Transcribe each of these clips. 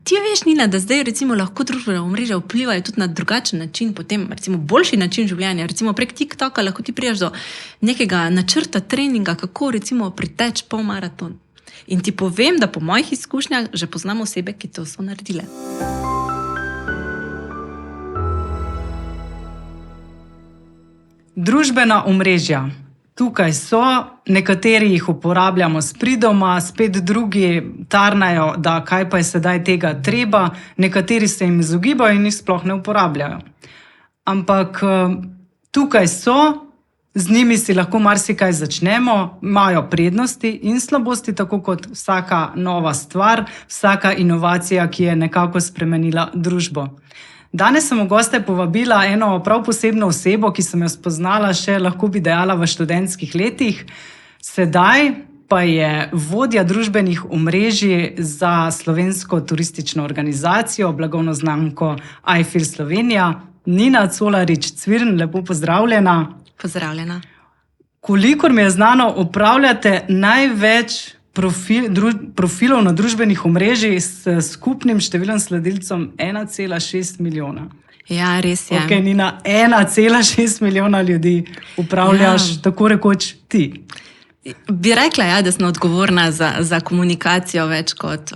Ti veš, Nina, da zdaj recimo lahko družbena omrežja vplivajo tudi na drugačen način, potem recimo boljši način življenja. Recimo prek TikToka lahko ti priješ do nekega načrta treninga, kako recimo priteč polmaraton. In ti povem, da po mojih izkušnjah že poznam osebe, ki to so naredile. Družbena omrežja. Tukaj so, nekateri jih uporabljamo s pridoma, spet drugi tarnajo, da kaj pa je sedaj tega treba, nekateri se jim izogibajo in jih sploh ne uporabljajo. Ampak tukaj so, z njimi si lahko marsikaj začnemo, imajo prednosti in slabosti, tako kot vsaka nova stvar, vsaka inovacija, ki je nekako spremenila družbo. Danes sem v goste povabila eno prav posebno osebo, ki sem jo spoznala še, lahko bi dejala, v študentskih letih. Sedaj pa je vodja družbenih omrežij za slovensko turistično organizacijo, blagovno znamko iFeel Slovenija, Nina Colarič-Cvirn. Lepo pozdravljena. Pozdravljena. Kolikor mi je znano, upravljate največ profilov na družbenih omrežjih s skupnim številom sledilcev 1,6 milijona. Ja, res je. Ok, Nina, 1,6 milijona ljudi upravljaš tako rekoč ti. Bi rekla, ja, da sem odgovorna za komunikacijo več kot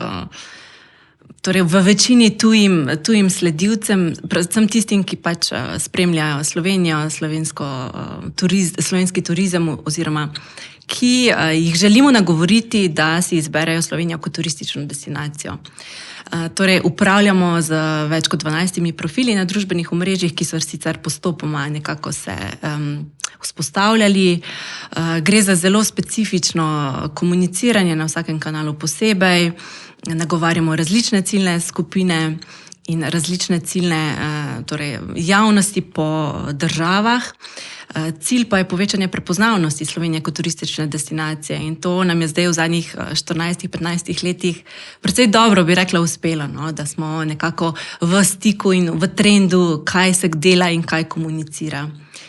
torej v večini tujim sledilcem, predvsem tistim, ki pač spremljajo Slovenijo, slovenski turizem oziroma ki jih želimo nagovoriti, da si izberejo Slovenijo kot turistično destinacijo. Torej, upravljamo z več kot 12 profili na družbenih omrežjih, ki so sicer postopoma nekako se vzpostavljali. Gre za zelo specifično komuniciranje na vsakem kanalu posebej, nagovarjamo različne ciljne skupine in različne ciljne javnosti po državah. Cilj pa je povečanje prepoznavnosti Slovenije kot turistične destinacije in to nam je zdaj v zadnjih 14-15 letih precej dobro, bi rekla, uspelo, no? Da smo nekako v stiku in v trendu, kaj se dela in kaj komunicira.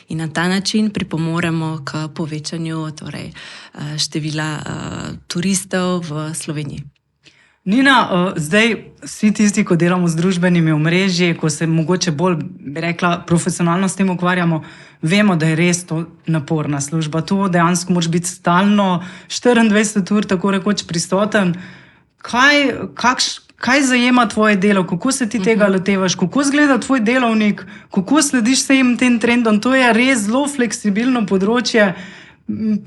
In na ta način pripomoremo k povečanju števila turistov v Sloveniji. Nina, zdaj vsi tisti, ko delamo z družbenimi omrežji, ko se mogoče bolj, bi rekla, profesionalno s tem ukvarjamo, vemo, da je res to naporna služba. To dejansko moraš biti stalno 24 ur tako rekoč prisoten. Kaj zajema tvoje delo? Kako se ti tega lotevaš? Kako izgleda tvoj delovnik? Kako slediš vsem tem trendom? To je res zelo fleksibilno področje.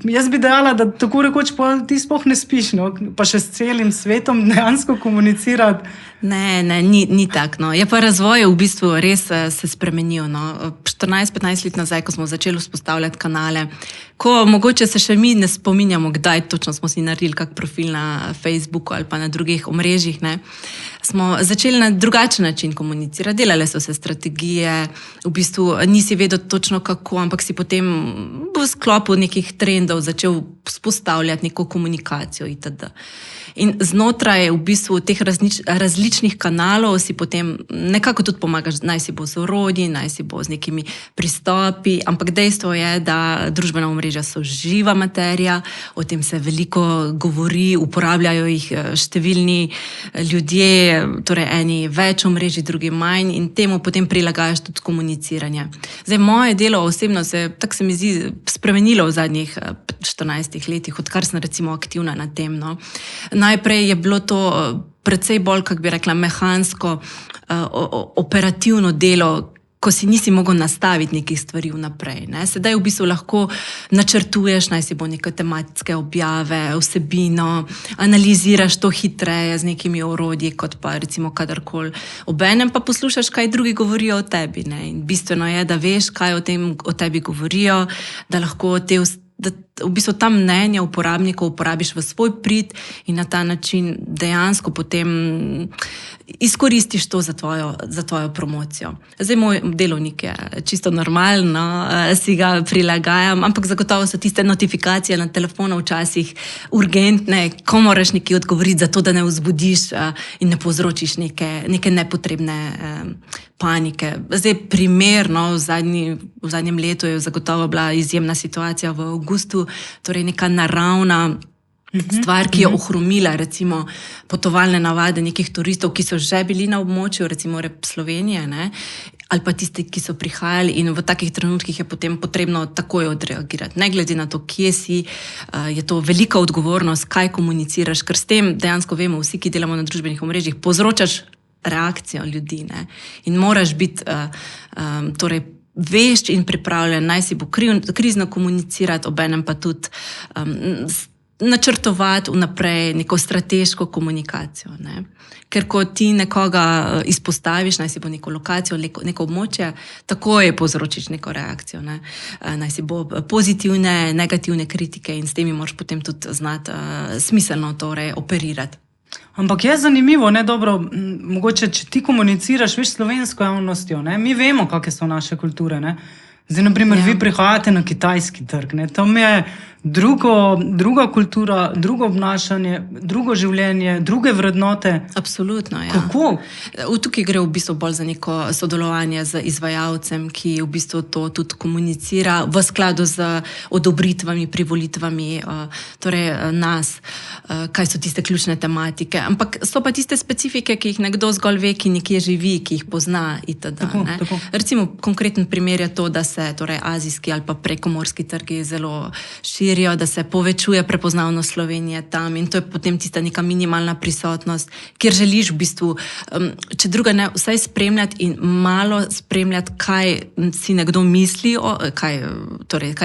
Jaz bi dejala, da tako rekoč ti sploh ne spiš, no? Pa še s celim svetom dejansko komunicirati. Ne, ni tako. No. Je pa razvoj v bistvu res se spremenil. No. 14-15 let nazaj, ko smo začeli vzpostavljati kanale, ko mogoče se še mi ne spominjamo, kdaj točno smo si naredili kak profil na Facebooku ali pa na drugih omrežjih, ne, smo začeli na drugačen način komunicirati. Delale so se strategije, v bistvu nisi vedel točno kako, ampak si potem v sklopu nekih trendov začel vzpostavljati neko komunikacijo itd. In znotraj v bistvu teh različnih kanalov si potem nekako tudi pomagaš, naj si bo z orodji, naj si bo z nekimi pristopi, ampak dejstvo je, da družbena omrežja so živa materija, o tem se veliko govori, uporabljajo jih številni ljudje, torej eni več omrežij, drugi manj in temu potem prilagajaš tudi komuniciranje. Zdaj, moje delo osebno tako se mi zdi spremenilo v zadnjih 14 letih, odkar sem recimo aktivna na tem, no. Najprej je bilo to precej bolj, kako bi rekla, mehansko, operativno delo, ko si nisi mogel nastaviti nekih stvari vnaprej. Ne? Sedaj v bistvu lahko načrtuješ, naj si bo neke tematske objave, vsebino, analiziraš to hitreje z nekimi orodji, kot pa recimo kadarkoli. Obenem pa poslušaš, kaj drugi govorijo o tebi. Ne? In bistveno je, da veš, kaj o tebi govorijo, da lahko da v bistvu ta mnenja uporabnikov uporabiš v svoj prid in na ta način dejansko potem izkoristiš to za tvojo promocijo. Zdaj, moj delovnik je čisto normalno, si ga prilagajam, ampak zagotovo so tiste notifikacije na telefonu včasih urgentne, ko moraš nekaj odgovoriti, zato da ne vzbudiš in ne povzročiš neke nepotrebne panike. Zdaj, primerno, v zadnjem letu je zagotovo bila izjemna situacija v avgustu, torej neka naravna stvar, ki je ohromila recimo potovalne navade nekih turistov, ki so že bili na območju, recimo Slovenije, ne? Ali pa tisti, ki so prihajali, in v takih trenutkih je potem potrebno takoj odreagirati. Ne glede na to, kje si, je to velika odgovornost, kaj komuniciraš, ker s tem dejansko vemo vsi, ki delamo na družbenih omrežjih, povzročaš reakcijo ljudi, ne? In moraš biti torej vešč in pripravljen, naj si bo krizno komunicirati, obenem pa tudi načrtovati vnaprej neko strateško komunikacijo. Ne? Ker ko ti nekoga izpostaviš, naj si bo neko lokacijo, neko območje, takoj povzročiš neko reakcijo. Ne? Naj si bo pozitivne, negativne kritike in s temi moraš potem tudi znati smiselno torej operirati. Ampak je zanimivo, ne, dobro, mogoče, če ti komuniciraš, veš, slovensko javnostjo, ne, mi vemo, kakšne so naše kulture, ne. Zdaj, naprimer, vi prihajate na kitajski trg, ne, tam je druga kultura, drugo obnašanje, drugo življenje, druge vrednote. Absolutno, ja. Kako? Tukaj gre v bistvu bolj za neko sodelovanje z izvajalcem, ki v bistvu to tudi komunicira v skladu z odobritvami, privolitvami, torej nas, kaj so tiste ključne tematike. Ampak so pa tiste specifike, ki jih nekdo zgolj ve, ki nekje živi, ki jih pozna itd. Tako. Recimo, konkreten primer je to, da se torej azijski ali pa prekomorski trgi zelo širijo, da se povečuje prepoznavnost Slovenije tam in to je potem tista neka minimalna prisotnost, kjer želiš v bistvu, če druga ne, vsaj spremljati in malo spremljati, kaj si nekdo misli, kaj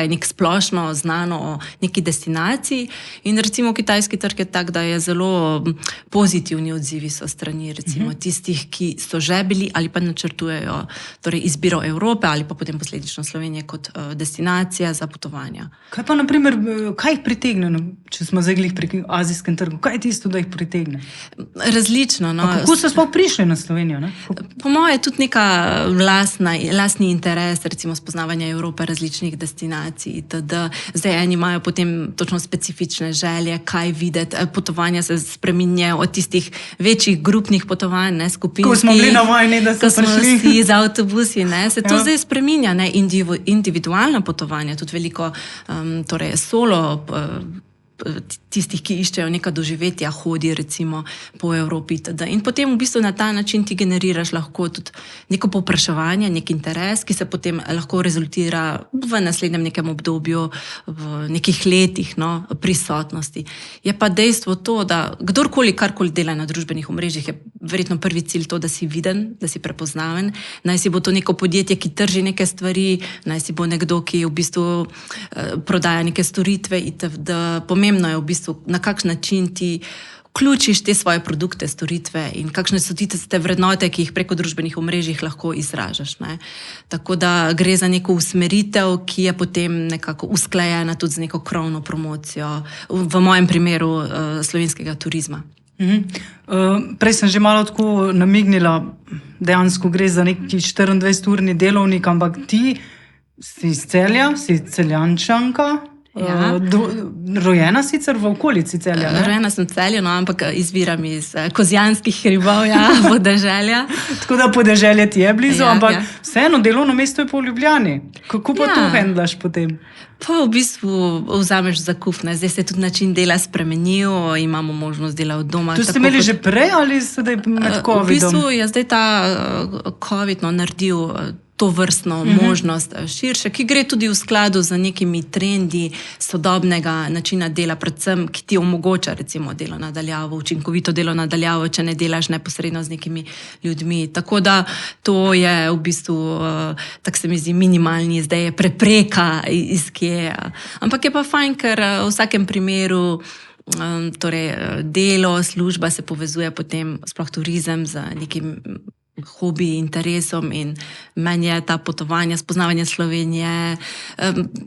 je nek splošno znano o neki destinaciji. In recimo kitajski trg je tak, da je zelo pozitivni odzivi so strani recimo tistih, ki so že bili ali pa načrtujejo torej izbiro Evrope ali pa potem posledično Slovenije kot destinacija za potovanja. Kaj pa, naprimer, kaj jih pritegne, če smo zdaj glih pri azijskem trgu? Kaj je tisto, da jih pritegne? Različno. No. Kako so sploh prišli na Slovenijo? Ne? Po moje je tudi neka lastni interes, recimo spoznavanja Evrope, različnih destinacij itd. Zdaj eni imajo potem točno specifične želje, kaj videti. Potovanja se spreminjajo od tistih večjih grupnih potovanj, ne, skupinskih. Ko smo bili na vojni, da so prišli. Ko smo vsi z avtobusi, ne, se to zdaj spreminja, ne, individualna potovanja, tudi veliko torej solo tistih, ki iščejo neka doživetja, hodi recimo po Evropi. In potem v bistvu na ta način ti generiraš lahko tudi neko povpraševanje, nek interes, ki se potem lahko rezultira v naslednjem nekem obdobju, v nekih letih prisotnosti. Je pa dejstvo to, da kdorkoli karkoli dela na družbenih omrežjih, je verjetno prvi cilj to, da si viden, da si prepoznaven. Naj si bo to neko podjetje, ki trži neke stvari, naj si bo nekdo, ki v bistvu prodaja neke storitve, da pomembno je v bistvu, na kakšen način ti vključiš te svoje produkte, storitve in kakšne so tiste vrednote, ki jih preko družbenih omrežjih lahko izražaš. Ne? Tako da gre za neko usmeritev, ki je potem nekako usklajena tudi z neko krovno promocijo, v mojem primeru slovenskega turizma. Prej sem že malo tako namignila, dejansko gre za neki 24-urni delovnik, ampak ti si iz Celja, si Celjančanka. Ja. Rojena sicer v okolici Celja, ne? Rojena sem v Celju, ampak izviram iz Kozjanskih hribov, podeželja. Tako da podeželje ti je blizu, ampak vseeno delovno mesto je po Ljubljani. Kako pa to handlaš potem? Pa v bistvu vzameš zakup, ne? Zdaj se je tudi način dela spremenil, imamo možnost dela od doma. To ste imeli že prej ali sedaj med COVID-om? V bistvu je zdaj ta COVID naredil to vrstno možnost širše, ki gre tudi v skladu z nekimi trendi sodobnega načina dela, predvsem, ki ti omogoča recimo delo nadaljavo, učinkovito delo nadaljavo, če ne delaš neposredno z nekimi ljudmi. Tako da to je v bistvu, tako se mi zdi, minimalni, zdaj je prepreka iz kje. Ampak je pa fajn, ker v vsakem primeru torej delo, služba se povezuje potem, sploh turizem, z nekim hobi, interesom in meni je ta potovanja, spoznavanje Slovenije,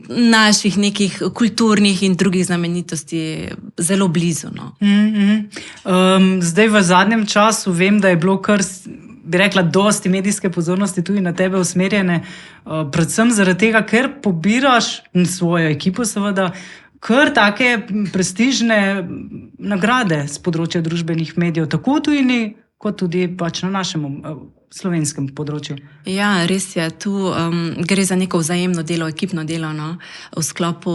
naših nekih kulturnih in drugih znamenitosti zelo blizu. No. Zdaj v zadnjem času vem, da je bilo kar, bi rekla, dosti medijske pozornosti tudi na tebe usmerjene, predvsem zaradi tega, ker pobiraš svojo ekipo seveda, kar take prestižne nagrade z področja družbenih medijev, tako tujini, kot tudi pač na našem slovenskem področju. Ja, res je. Tu gre za neko vzajemno delo, ekipno delo, no, v sklopu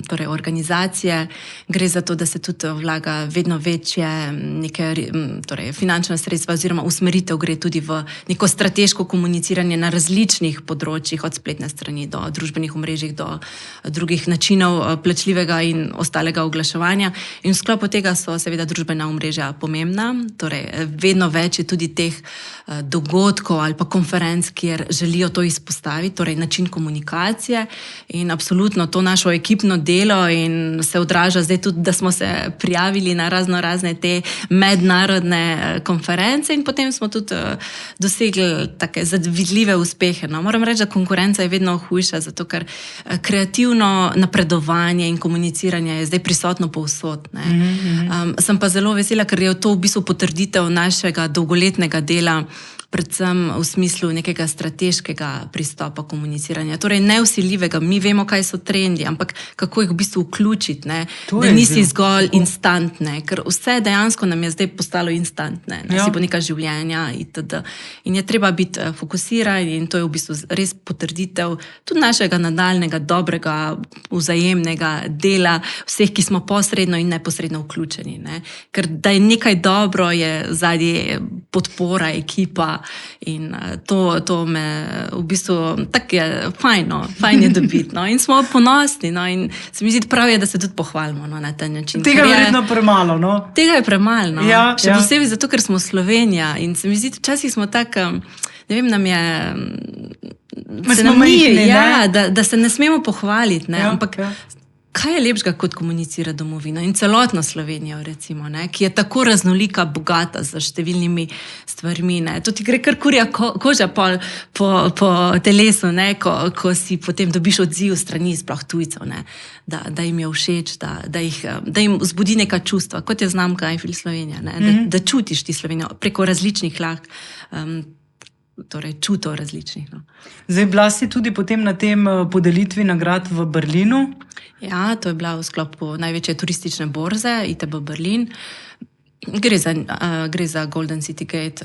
torej organizacije. Gre za to, da se tudi vlaga vedno večje torej finančne sredstva oziroma usmeritev gre tudi v neko strateško komuniciranje na različnih področjih, od spletne strani do družbenih omrežij, do drugih načinov plačljivega in ostalega oglaševanja. In v sklopu tega so seveda družbena omrežja pomembna. Torej, vedno več je tudi teh dogodkov ali pa konferenc, kjer želijo to izpostaviti, torej način komunikacije in absolutno to našo ekipno delo in se odraža zdaj tudi, da smo se prijavili na razne te mednarodne konference in potem smo tudi dosegli take zavidljive uspehe. No, moram reči, da konkurenca je vedno hujša, zato ker kreativno napredovanje in komuniciranje je zdaj prisotno povsod. Sem pa zelo vesela, ker je to v bistvu potrditev našega dolgoletnega dela, predvsem v smislu nekega strateškega pristopa komuniciranja. Torej nevsiljivega, mi vemo, kaj so trendi, ampak kako jih v bistvu vključiti, ne? Da nisi zgolj instantne, ker vse dejansko nam je zdaj postalo instantne, si bo neka življenja itd. In je treba biti fokusiran in to je v bistvu res potrditev tudi našega nadaljnega, dobrega, vzajemnega dela vseh, ki smo posredno in neposredno vključeni. Ne? Ker da je nekaj dobro, je zadnji podpora, ekipa. In to me v bistvu tako je fajn je dobiti. No? In smo ponosni. No? In se mi zdi prav je, da se tudi pohvalimo, no, na ta način. Tega je verjetno premalo. No? Tega je premalo. No? Ja, še posebej zato, ker smo Slovenija. In se mi zdi, včasih smo tako, ne vem, nam je... Da se ne smemo pohvaliti, ne? Ampak kaj je lepšega kot komunicira domovina in celotno Slovenijo, recimo, ne? Ki je tako raznolika, bogata z številnimi stvarmi. Ne? To ti gre kar kurja koža po telesu, ne? Ko si potem dobiš odziv strani sploh tujcev, ne? Da jim je všeč, da jim vzbudi neka čustva, kot je znamka Eiffel Slovenija, ne? Da čutiš ti Slovenijo preko različnih torej čutov različnih. No. Zdaj, bila si tudi potem na tem podelitvi nagrad v Berlinu? Ja, to je bila v sklopu največje turistične borze, ITB Berlin. Gre za Golden City Gate,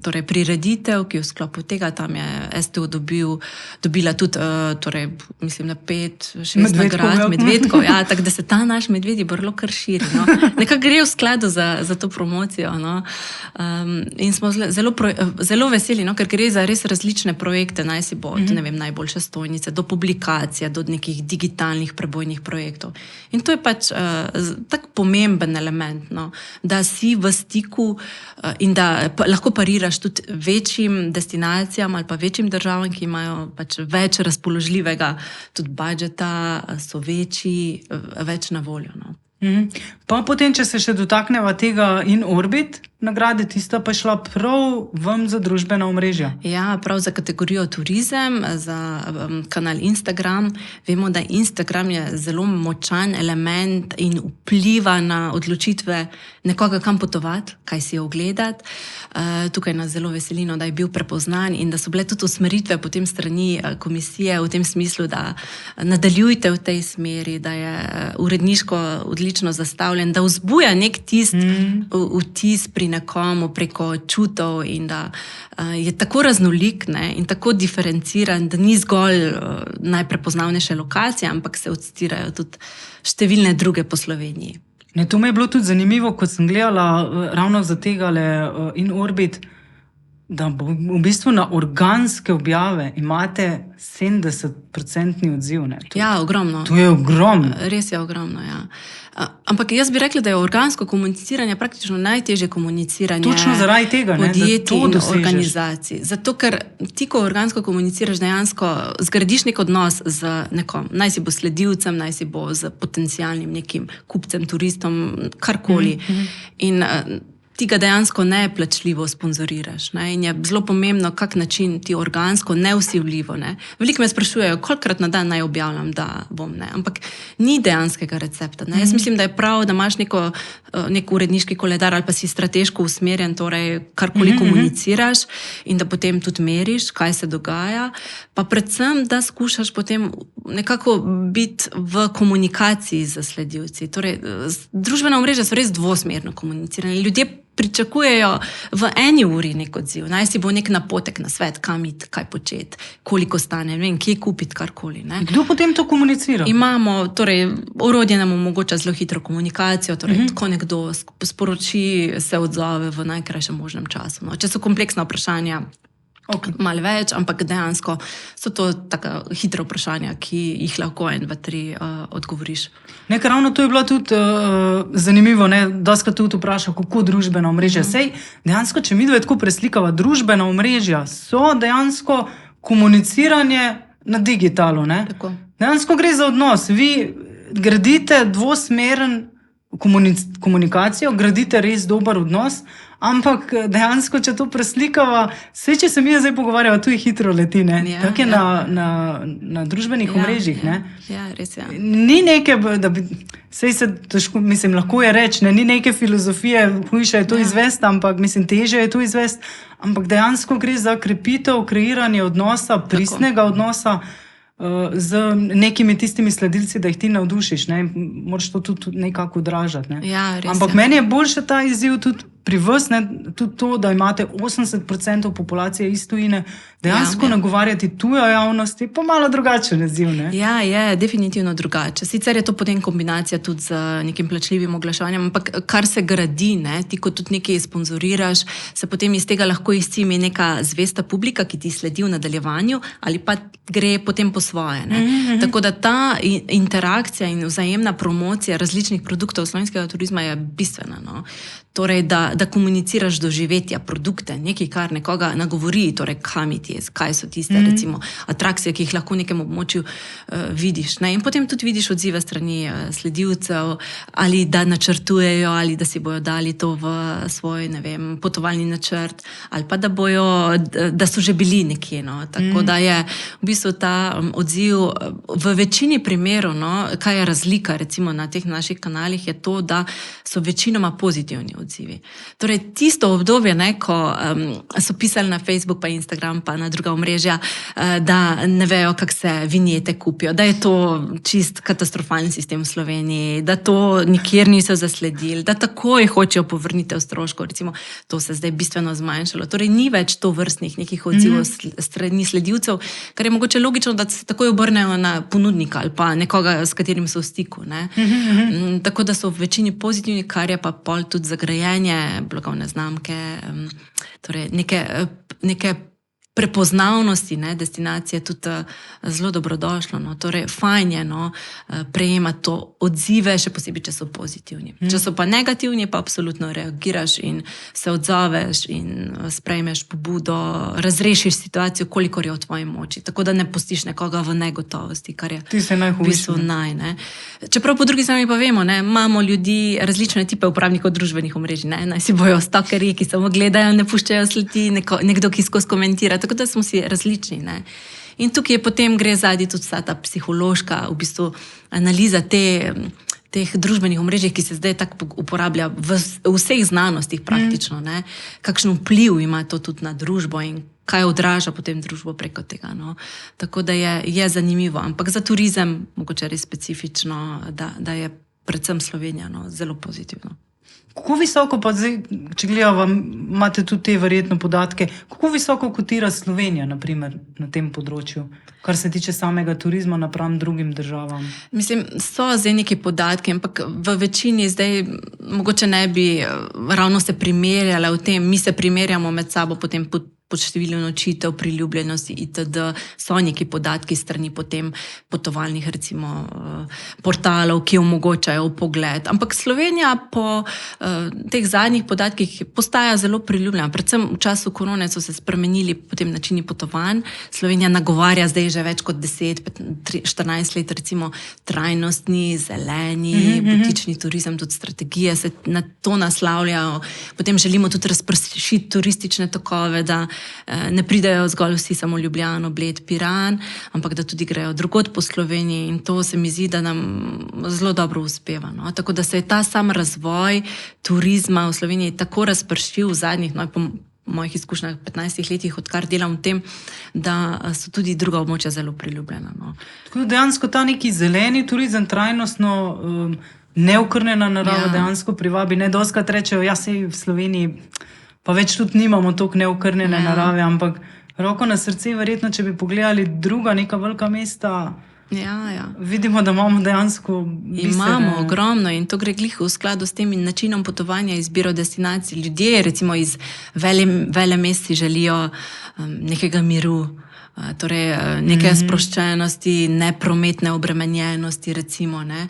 torej prireditev, ki je v sklopu tega, tam je STO dobila tudi, torej, mislim, na 5-6 nagrad, medvedkov, ja, tako da se ta naš medvedji brlo kar širi. No. Nekako gre v skladu za to promocijo. No. In smo zelo veseli, no, ker gre za res različne projekte, naj si bo, ne vem, najboljše stojnice, do publikacije, do nekih digitalnih prebojnih projektov. In to je pač tak pomemben element, no, da si v stiku in da lahko pariraš tudi večjim destinacijam ali pa večjim državam, ki imajo pač več razpoložljivega tudi budžeta, so večji, več na voljo. No. Pa potem, če se še dotakneva tega InOrbit nagrade, tista pa je šla prav vam za družbena omrežja. Ja, prav za kategorijo turizem, za kanal Instagram. Vemo, da Instagram je zelo močan element in vpliva na odločitve nekoga, kam potovati, kaj si ogledati. Tukaj nas zelo veselino, da je bil prepoznan in da so bile tudi usmeritve potem strani komisije v tem smislu, da nadaljujte v tej smeri, da je uredniško odlično zastavljen, da vzbuja nek vtis pri nekomu preko čutov in da je tako raznolik, ne, in tako diferenciran, da ni zgolj najprepoznavnejše lokacije, ampak se odstirajo tudi številne druge po Sloveniji. Ne, to me je bilo tudi zanimivo, ko sem gledala ravno za tegale InOrbit, da v bistvu na organske objave imate 70% odziv. Ne? Ja, ogromno. To je ogromno. Res je ogromno, ja. Ampak jaz bi rekla, da je organsko komuniciranje praktično najtežje komuniciranje točno zaradi tega, podjetij in organizacij. Zato, ker ti, ko organsko komuniciraš, dejansko zgradiš nek odnos z nekom. Naj si bo sledilcem, naj si bo z potencialnim nekim kupcem, turistom, karkoli. In ti ga dejansko neplačljivo sponzoriraš. Ne? In je zelo pomembno, kak način ti organsko, nevsiljivo. Ne? Veliko me sprašujejo, kolikrat na dan naj objavljam, da bom. Ne? Ampak ni dejanskega recepta. Ne? Jaz mislim, da je prav, da imaš nek uredniški koledar ali pa si strateško usmerjen, torej karkoli komuniciraš in da potem tudi meriš, kaj se dogaja. Pa predvsem, da skušaš potem nekako biti v komunikaciji z sledilci. Torej, družbena omrežja so res dvosmerno komunicirane. Ljudje pričakujejo v eni uri nek odziv. Naj si bo nek napotek na svet, kam iti, kaj početi, koliko stane, ne vem, kje kupiti karkoli. Ne. Kdo potem to komunicira? Imamo, torej, orodje nam omogoča zelo hitro komunikacijo, torej, ko nekdo sporoči, se odzove v najkrajšem možnem času. No. Če so kompleksna vprašanja, malo več, ampak dejansko so to taka hitra vprašanja, ki jih lahko 1, 2, 3 odgovoriš. Nekaj ravno to je bilo tudi zanimivo, doskrat tudi vprašal, kako družbena omrežja. Sej, dejansko, če mi tako preslikava, družbena omrežja so dejansko komuniciranje na digitalu. Ne? Tako. Dejansko gre za odnos. Vi gradite dvosmeren komunikacijo, gradite res dober odnos, ampak dejansko, če to preslikava, vse, če se mi zdaj pogovarjava, tu je hitro leti, ne? Ja, tako je na družbenih omrežjih. Ne? Ja, res je. Ni neke, da bi, sej se težko, mislim, lahko je reči, ni neke filozofije, hujše je to izvesti, ampak mislim, teže je to izvesti, ampak dejansko gre za krepitev, kreiranje odnosa, pristnega odnosa, z nekimi tistimi sledilci, da jih ti navdušiš, ne? Moraš to tudi nekako odražati. Ne? Ja, res ampak je. meni je boljše ta izziv tudi pri vas, ne? Tudi to, da imate 80% populacije iz tujine, dejansko nagovarjati tujo javnost, je pa malo drugačen izziv. Ne? Ja, je definitivno drugače. Sicer je to potem kombinacija tudi z nekim plačljivim oglaševanjem, ampak kar se gradi, ne? Ti ko tudi nekaj sponzoriraš, se potem iz tega lahko izcimi neka zvesta publika, ki ti sledi v nadaljevanju ali pa gre potem po svoje. Ne? Tako da ta interakcija in vzajemna promocija različnih produktov slovenskega turizma je bistvena. No? Torej, da komuniciraš doživetja, produkte, nekaj, kar nekoga nagovori, torej kam iti, kaj so tiste recimo atrakcije, ki jih lahko v nekem območju vidiš. Ne? In potem tudi vidiš odzive strani sledilcev, ali da načrtujejo, ali da si bojo dali to v svoj, ne vem, potovalni načrt, ali pa da so že bili nekje. No? Tako da je v bistvu ta odziv v večini primerov, no, kaj je razlika recimo na teh naših kanalih, je to, da so večinoma pozitivni odzivi. Torej, tisto obdobje, ne, ko so pisali na Facebook, pa Instagram, pa na druga omrežja, da ne vejo, kako se vinjete kupijo, da je to čist katastrofalni sistem v Sloveniji, da to nikjer niso zasledili, da takoj hočejo povrnitev stroškov, recimo, to se zdaj bistveno zmanjšalo. Torej, ni več to vrstnih nekih odzivov strani sledilcev, kar je mogoče logično, da se takoj obrnejo na ponudnika ali pa nekoga, s katerim so v stiku. Ne? Tako da so v večini pozitivni, kar je pa pol tudi zagrajenje blagovne znamke, torej neke prepoznavnosti, ne, destinacije tudi zelo dobrodošlo. No. Torej, fajn je prejemati to odzive, še posebej, če so pozitivni. Če so pa negativni, pa absolutno reagiraš in se odzoveš in sprejmeš pobudo, razrešiš situacijo, kolikor je v tvoji moči. Tako da ne pustiš nekoga v negotovosti, kar je v bistvu ne. Čeprav po drugi strani pa vemo, ne, imamo ljudi, različne tipe uporabnikov družbenih omrežij. Naj si bojo stalkerji, ki samo gledajo, ne puščajo sledi, nekdo, ki skozi komentira. Tako da smo si različni. Ne? In tukaj potem gre zadnji tudi vsa ta psihološka v bistvu analiza teh družbenih omrežij, ki se zdaj tako uporablja v vseh znanostih praktično. Ne? Kakšen vpliv ima to tudi na družbo in kaj odraža potem družbo preko tega. No? Tako da je zanimivo. Ampak za turizem mogoče res specifično, da je predvsem Slovenija zelo pozitivno. Kako visoko pa zdaj, če gledamo, imate tudi te verjetno podatke, kako visoko kotira Slovenija, naprimer, na tem področju, kar se tiče samega turizma napram drugim državam? Mislim, so zdaj neki podatki, ampak v večini zdaj mogoče ne bi ravno se primerjala v tem, mi se primerjamo med sabo potem po številu nočitev, priljubljenosti itd. So neki podatki strani potem potovalnih recimo portalov, ki omogočajo pogled. Ampak Slovenija po teh zadnjih podatkih postaja zelo priljubljena. Predvsem v času korone so se spremenili potem načini potovanj. Slovenija nagovarja zdaj že več kot 10-14 let recimo trajnostni, zeleni, butični turizem, tudi strategije se na to naslavljajo. Potem želimo tudi razpršiti turistične tokove, da ne pridejo zgolj vsi samo Ljubljano, Bled, Piran, ampak da tudi grejo drugod po Sloveniji in to se mi zdi, da nam zelo dobro uspeva. No? Tako da se je ta sam razvoj turizma v Sloveniji tako razpršil v zadnjih, po mojih izkušnjah 15 letih, odkar delam v tem, da so tudi druga območja zelo priljubljena. No? Tako da dejansko ta neki zeleni turizem, trajnostno neokrnjena narava Ja. dejansko privabi. Ne, doskrat rečejo, ja, sej v Sloveniji pa več tudi nimamo toliko neokrnjene narave, ampak roko na srce, verjetno, če bi pogledali druga neka velika mesta, Ja. vidimo, da imamo dejansko Imamo ogromno in to gre glih v skladu s tem načinom potovanja, izbiro destinacij. Ljudje, recimo iz velemest, si želijo nekega miru, torej neke sproščenosti, neprometne obremenjenosti, recimo. Ne?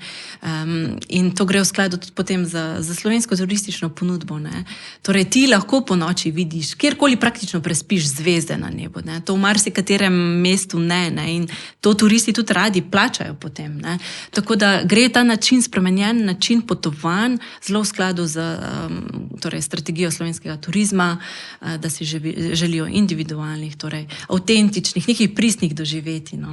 In to gre v skladu tudi potem za slovensko turistično ponudbo. Ne? Torej ti lahko po noči vidiš, kjerkoli praktično prespiš zvezde na nebu. Ne? To v marsikaterem mestu ne. In to turisti tudi radi plačajo potem. Ne? Tako da gre ta način, spremenjen način potovanj, zelo v skladu z torej, strategijo slovenskega turizma, da si želijo individualnih, torej avtentičnih, nekih pristnih doživetij. No.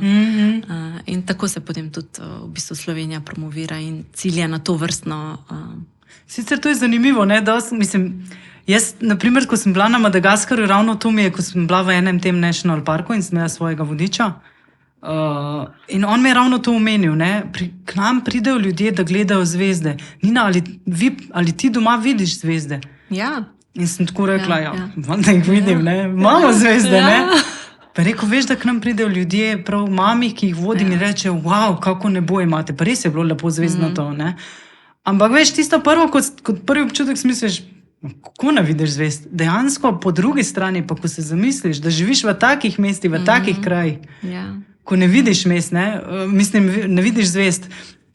In tako se potem tudi v bistvu Slovenija promovira in cilja na to vrstno. Sicer to je zanimivo, ne, da mislim, jaz, naprimer, ko sem bila na Madagaskarju, ravno to mi je, ko sem bila v enem tem national parku in sem imela svojega vodiča. In on mi je ravno to omenil, ne, k nam pridejo ljudje, da gledajo zvezde. Nina, ali ti doma vidiš zvezde? Ja. In sem tako rekla, da jih vidim, ne, imamo zvezde, ne. Pa rekel, veš, da k nam pridejo ljudje, prav mami, ki jih vodim in rečejo, wow, kako nebo imate, pa res je bilo lepo zvezdnato, ne. Ampak veš, tisto prvo, kot prvi občutek si misliš, kako ne vidiš zvezd? Dejansko po drugi strani, pa ko se zamisliš, da živiš v takih mestih, v takih krajih, ko ne vidiš mest, ne, mislim, ne vidiš zvezd.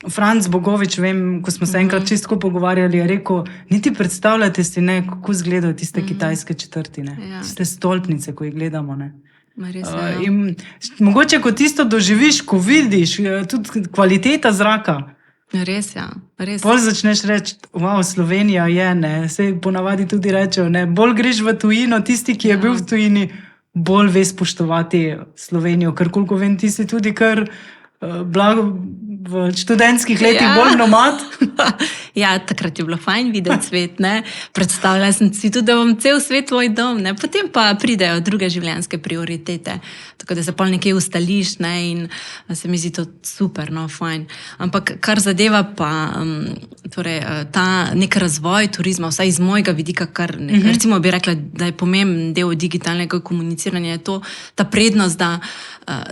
Franc Bogovič, vem, ko smo se enkrat čisto pogovarjali, je rekel, niti predstavljate si, ne, kako izgledajo tiste kitajske četrti, ne, tiste stolpnice, ko jih gledamo, ne. In mogoče, ko tisto doživiš, ko vidiš, tudi kvaliteta zraka. Res, ja. Res. Bolj začneš reči, wow, Slovenija je, ne, se ponavadi tudi rečejo, ne, bolj greš v tujino, tisti, ki je bil v tujini, bolj ve spoštovati Slovenijo, ker koliko vem, ti si tudi kar blago v študentskih letih bolj nomad. Ja, takrat je bilo fajn videti svet, ne. Predstavljala sem si tudi, da bom cel svet tvoj dom, ne. Potem pa pridejo druge življenjske prioritete, tako da se pol nekje ustališ, ne, in se mi zdi to super, no, fajn. Ampak kar zadeva pa torej, ta nek razvoj turizma, vsaj iz mojega vidika, kar recimo bi rekla, da je pomemben del digitalnega komuniciranja, je to ta prednost, da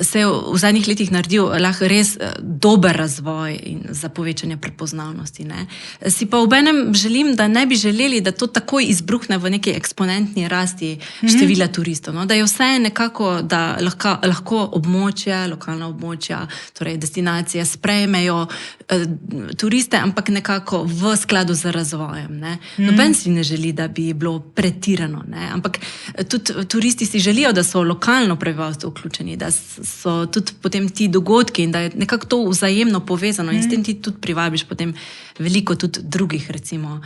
se je v zadnjih letih naredil lahko res dober razvoj in za povečanje prepoznavnosti. Ne. Si pa obenem želim, da ne bi želeli, da to takoj izbruhne v neki eksponentni rasti števila turistov. No. Da je vse nekako, da lahko območja, lokalna območja, torej destinacije sprejmejo turiste, ampak nekako v skladu z razvojem. Ne. Noben si ne želi, da bi bilo pretirano, ne. Ampak tudi turisti si želijo, da so lokalno prebivalstvo vključeni, da so tudi potem ti dogodki in da je nekako to vzajemno povezano in s tem ti tudi privabiš potem veliko tudi drugih, recimo.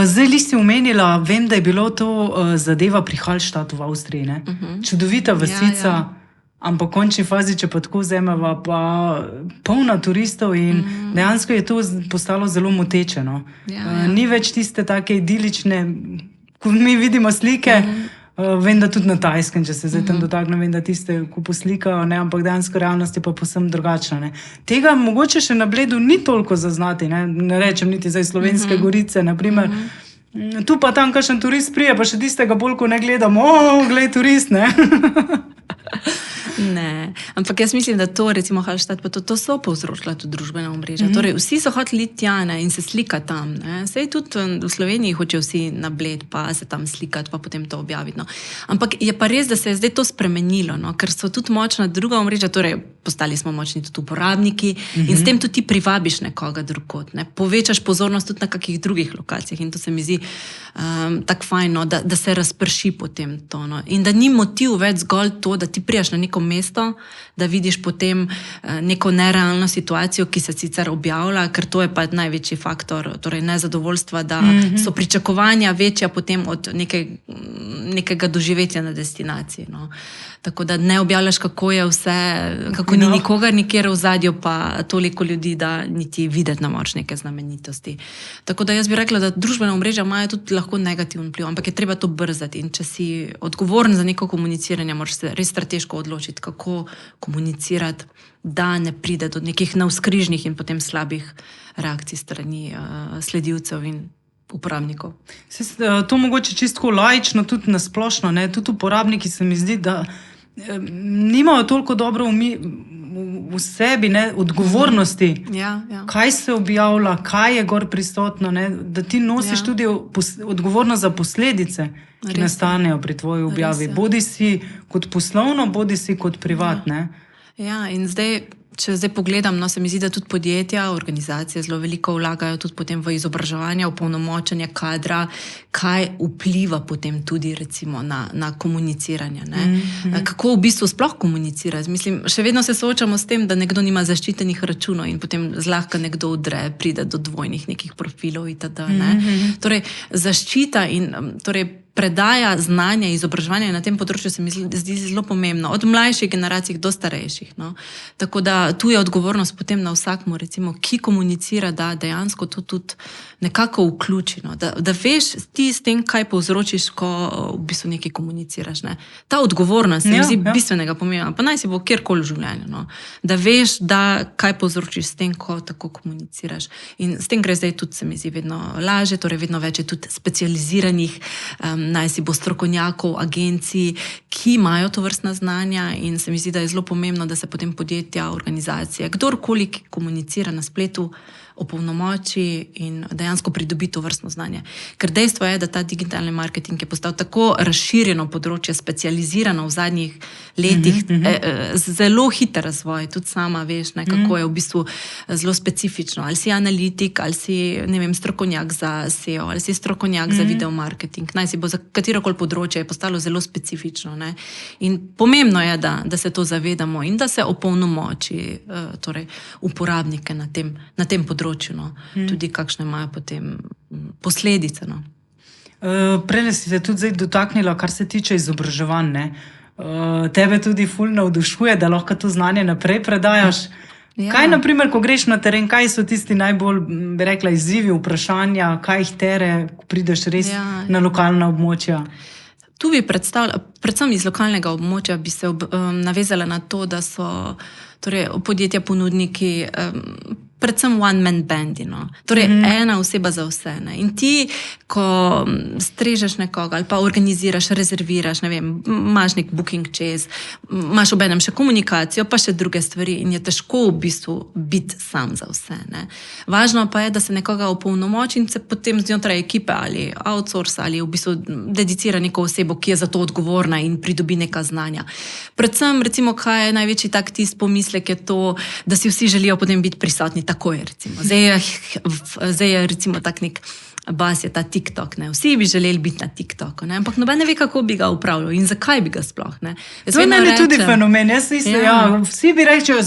Zdaj li si omenila, vem, da je bilo to zadeva pri Hallstattu v Avstriji, ne? Čudovita vasica, ampak v končni fazi, če pa tako vzameva, pa polna turistov in dejansko je to postalo zelo moteče, no. Ni več tiste take idilične, ko mi vidimo slike, vem, da tudi na Tajskem, če se zdaj tam dotaknem, vem, da tiste, ko poslikajo, ne, ampak dejansko realnost je pa povsem drugačna. Ne. Tega mogoče še na Bledu ni toliko zaznati, ne rečem niti zdaj Slovenske Gorice, naprimer. Tu pa tam kakšen turist prije, pa še tistega bolj, ko ne gledamo, glej turist, ne. Ne, ampak jaz mislim, da to, recimo Hallstatt, pa to so povzročila tudi družbena omrežja. Torej, vsi so hoteli iti tja, ne, in se slikati tam. Ne. Sej tudi v Sloveniji hočejo vsi na Bled, pa se tam slikati, pa potem to objaviti. No. Ampak je pa res, da se je zdaj to spremenilo, no, ker so tudi močna druga omrežja, torej postali smo močni tudi uporabniki in s tem tudi ti privabiš nekoga drugod. Ne. Povečaš pozornost tudi na kakih drugih lokacijah in to se mi zdi tako fajn, no, da se razprši potem to. No. In da ni motiv več zgolj to, da ti prijaš na neko mesto, da vidiš potem neko nerealno situacijo, ki se sicer objavlja, ker to je pa največji faktor, torej nezadovoljstva, da so pričakovanja večja potem od nekega doživetja na destinaciji. No. Tako da ne objavljaš, kako je vse, kako ni nikogar nikjer v zadju, pa toliko ljudi, da niti videti ne moreš neke znamenitosti. Tako da jaz bi rekla, da družbena omrežja imajo tudi lahko negativen vpliv, ampak je treba to brzati in če si odgovoren za neko komuniciranje, moraš se res strateško odločiti, naučiti, kako komunicirati, da ne pride do nekih navzkrižnih in potem slabih reakcij strani sledilcev in uporabnikov. To mogoče čisto laično, tudi nasplošno, ne? Tudi uporabniki se mi zdi, da nimajo toliko dobro v sebi, ne, odgovornosti, Ja. kaj se objavlja, kaj je gor prisotno, ne, da ti nosiš tudi odgovornost za posledice, ki nastanejo pri tvoji objavi. Bodi si kot poslovno, bodi si kot privatne. Ja, in če pogledam, se mi zdi, da tudi podjetja, organizacije zelo veliko vlagajo tudi potem v izobraževanje, v polnomočenje kadra, kaj vpliva potem tudi recimo na komuniciranje. Kako v bistvu sploh komunicirati? Mislim, še vedno se soočamo s tem, da nekdo nima zaščitenih računov in potem zlahka nekdo udre, pride do dvojnih nekih profilov itd. Torej, zaščita in predaja znanja, izobraževanja na tem področju se mi zdi zelo pomembno, od mlajših generacij do starejših. Tako da tu je odgovornost potem na vsakmu, recimo, ki komunicira, da dejansko to tudi nekako vključi. Da veš ti s tem, kaj povzročiš, ko v bistvu nekaj komuniciraš. Ta odgovornost se mi zdi bistvenega pomena, pa naj si bo kjerkoli v življenju. Da veš, kaj povzročiš s tem, ko tako komuniciraš. In s tem gre zdaj tudi, se mi zdi, vedno lažje, torej vedno več je tudi specializiranih naj si bo strokovnjakov, agencij, ki imajo to vrstna znanja in se mi zdi, da je zelo pomembno, da se potem podjetja, organizacije, kdorkoli, ki komunicira na spletu, opolnomoči in dejansko pridobi to vrstno znanje. Ker dejstvo je, da ta digitalni marketing je postal tako razširjeno področje, specializirano v zadnjih letih, zelo hiter razvoj, tudi sama veš, kako je v bistvu zelo specifično. Ali si analitik, ali si, ne vem, strokovnjak za SEO, ali si strokovnjak za video marketing, naj si bo za katerokoli področje, je postalo zelo specifično. In pomembno je, da se to zavedamo in da se opolnomoči torej uporabnike na tem področju. Tudi kakšne imajo potem posledice. Prej si se tudi zdaj dotaknila, kar se tiče izobraževanj. Tebe tudi ful navdušuje, da lahko to znanje naprej predajaš. Kaj, na primer, ko greš na teren, kaj so tisti najbolj, bi rekla, izzivi, vprašanja, kaj jih tere, ko prideš res na lokalna območja? Tu bi predvsem iz lokalnega območja bi se navezala na to, da so podjetja ponudniki predvsem one-man bandi. Torej, ena oseba za vse. In ti, ko strežeš nekoga ali pa organiziraš, rezerviraš, ne vem, imaš nek booking čez, imaš obenem še komunikacijo, pa še druge stvari in je težko v bistvu biti sam za vse. Važno pa je, da se nekoga opolnomoči in se potem znotraj ekipe ali outsource ali v bistvu dedicira neko osebo, ki je za to odgovorna in pridobi neka znanja. Predvsem, recimo, kaj je največji tak tisti pomislek, je to, da si vsi želijo potem biti prisotni takoj, recimo. Zdaj je recimo tak nek bas je ta TikTok. Vsi bi želeli biti na TikToku, ampak noben ne ve, kako bi ga upravljal in zakaj bi ga sploh. To je meni tudi fenomen. Vsi bi rekli,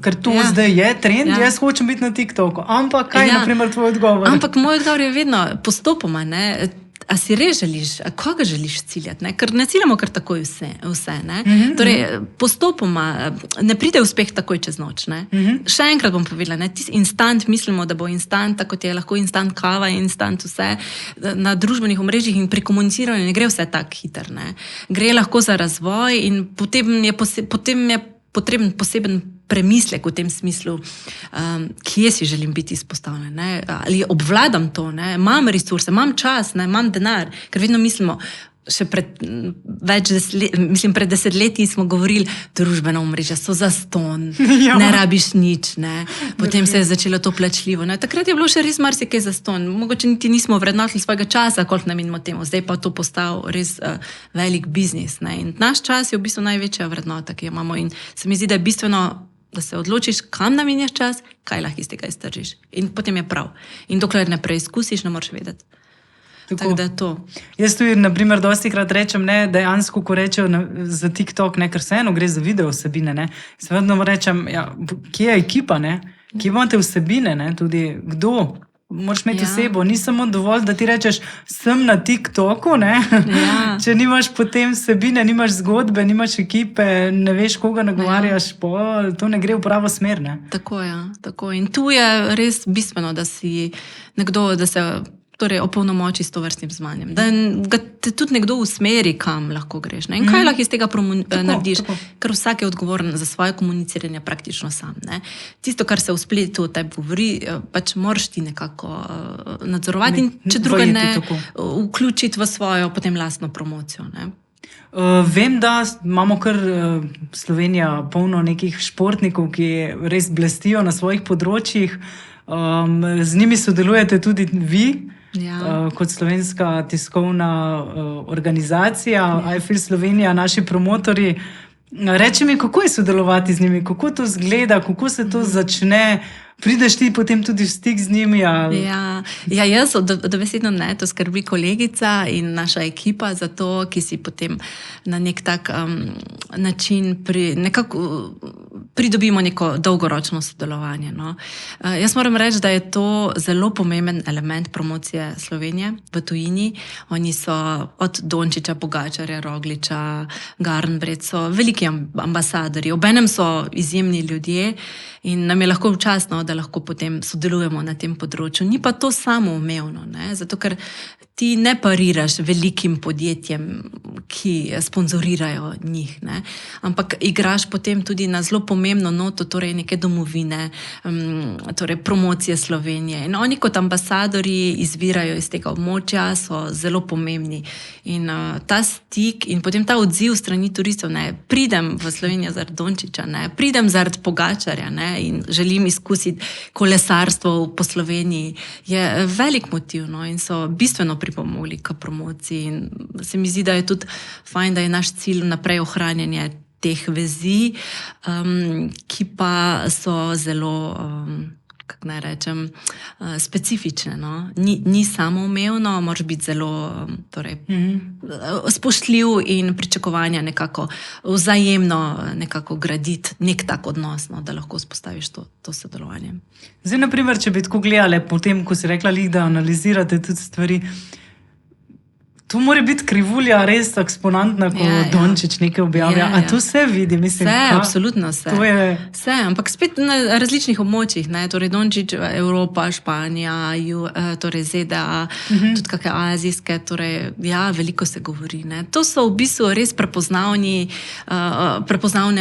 ker to zdaj je trend, jaz hočem biti na TikToku. Ampak kaj je, na primer, tvoj odgovor? Ampak moj odgovor je vedno postopoma, a si res želiš, koga želiš ciljati? Ker ne ciljamo kar takoj vse. Torej, postopoma ne pride uspeh takoj čez noč. Še enkrat bom povedala, instant, mislimo, da bo instant, tako je lahko instant kava, instant vse. Na družbenih omrežjih in pri komuniciranju ne gre vse tako hiter. Gre lahko za razvoj in potem je potreben poseben premislek v tem smislu, kje si želim biti izpostavljen, ali obvladam to, imam resurse, imam čas, imam denar, ker vedno mislimo, še pred 10 leti smo govorili, družbena omrežja so zastonj, ne rabiš nič, potem se je začelo to plačljivo. Takrat je bilo še res marsikaj zastonj, mogoče niti nismo vrednotili svojega časa, koliko namenimo temu, zdaj pa to postal res velik biznis. In naš čas je v bistvu največja vrednota, ki jo imamo in se mi zdi, da je bistveno, da se odločiš, kam namenjaš čas, kaj lahko iz tega iztržiš. In potem je prav. In dokler ne preizkusiš, ne moreš vedeti. Tako da je to. Jaz tudi, na primer, dostikrat rečem, dejansko, ko rečejo za TikTok, ker vseeno gre za video vsebine, se vedno rečem, kje je ekipa, kje imate vsebine, tudi kdo? Moraš imeti osebo, ni samo dovolj, da ti rečeš, sem na TikToku, če nimaš potem vsebine, nimaš zgodbe, nimaš ekipe, ne veš, koga nagovarjaš, to ne gre v pravo smer. Tako. In tu je res bistveno, da si nekdo, da se torej opolnomoči s tovrstnim znanjem, da ga te tudi nekdo usmeri, kam lahko greš. Ne? In kaj lahko iz tega narediš, ker vsak je odgovoren za svoje komuniciranje praktično sam. Ne? Tisto, kar se v spletu o tebi govori, pač moraš ti nekako nadzorovati in če druga ne vključiti v svojo potem lastno promocijo. Ne? Vem, da imamo kar Slovenija polno nekih športnikov, ki res blestijo na svojih področjih. Z njimi sodelujete tudi vi, kot slovenska tiskovna organizacija, iFeel Slovenija, naši promotorji. Reči mi, kako je sodelovati z njimi, kako to izgleda, kako se to začne? Prideš ti potem tudi v stik z njimi? Jaz dobesedno ne, to skrbi kolegica in naša ekipa za to, ki si potem na nek tak način nekako pridobimo neko dolgoročno sodelovanje. No. Jaz moram reči, da je to zelo pomemben element promocije Slovenije v tujini. Oni so od Dončića, Pogačarja, Rogliča, Garnbret, so veliki ambasadori, obenem so izjemni ljudje in nam je lahko včasno, da lahko potem sodelujemo na tem področju. Ni pa to samoumevno, ne? Zato ker ti ne pariraš velikim podjetjem, ki sponzorirajo njih, ne? Ampak igraš potem tudi na zelo pomembno noto, torej neke domovine, torej promocije Slovenije. In oni kot ambasadori izvirajo iz tega območja, so zelo pomembni. In ta stik in potem ta odziv strani turistov, ne? Pridem v Slovenijo zaradi Dončića, ne? Pridem zaradi Pogačarja, ne? In želim izkusiti kolesarstvo po Sloveniji, je velik motiv, no? In so bistveno pripomogli k promociji. In se mi zdi, da je tudi fajn, da je naš cilj naprej ohranjanje teh vezi, ki pa so zelo, kako naj rečem, specifične. No? Ni samoumevno, moraš biti zelo spoštljiv in pričakovanja nekako vzajemno nekako graditi nek tak odnos, no, da lahko vzpostaviš to sodelovanje. Zdaj, na primer, če bi tako gledali, potem, ko si rekla, da analizirate tudi stvari, to mora biti krivulja res eksponantna, ko Dončić nekaj objavlja. A to se vidi? Mislim, absolutno se. Vse, ampak spet na različnih območjih. Ne? Torej Dončić, Evropa, Španija, torej ZDA, tudi kakšne azijske, torej veliko se govori. Ne? To so v bistvu res prepoznavne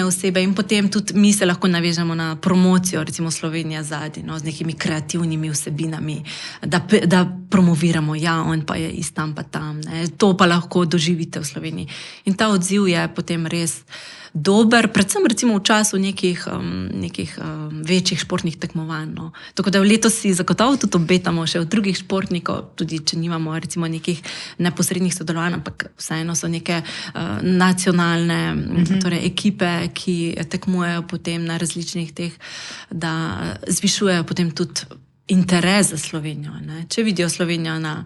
osebe in potem tudi mi se lahko navežemo na promocijo, recimo Slovenija zadnji, no, z nekimi kreativnimi vsebinami, da promoviramo, on pa je iz tam pa tam, ne? To pa lahko doživite v Sloveniji. In ta odziv je potem res dober, predvsem recimo v času nekih večjih športnih tekmovanj. No. Tako da letos si zagotovo tudi obetamo še od drugih športnikov, tudi če nimamo recimo nekih neposrednih sodelovanj, ampak vseeno so neke nacionalne torej ekipe, ki tekmujejo potem na različnih teh, da zvišujejo potem tudi interes za Slovenijo. Ne? Če vidijo Slovenijo na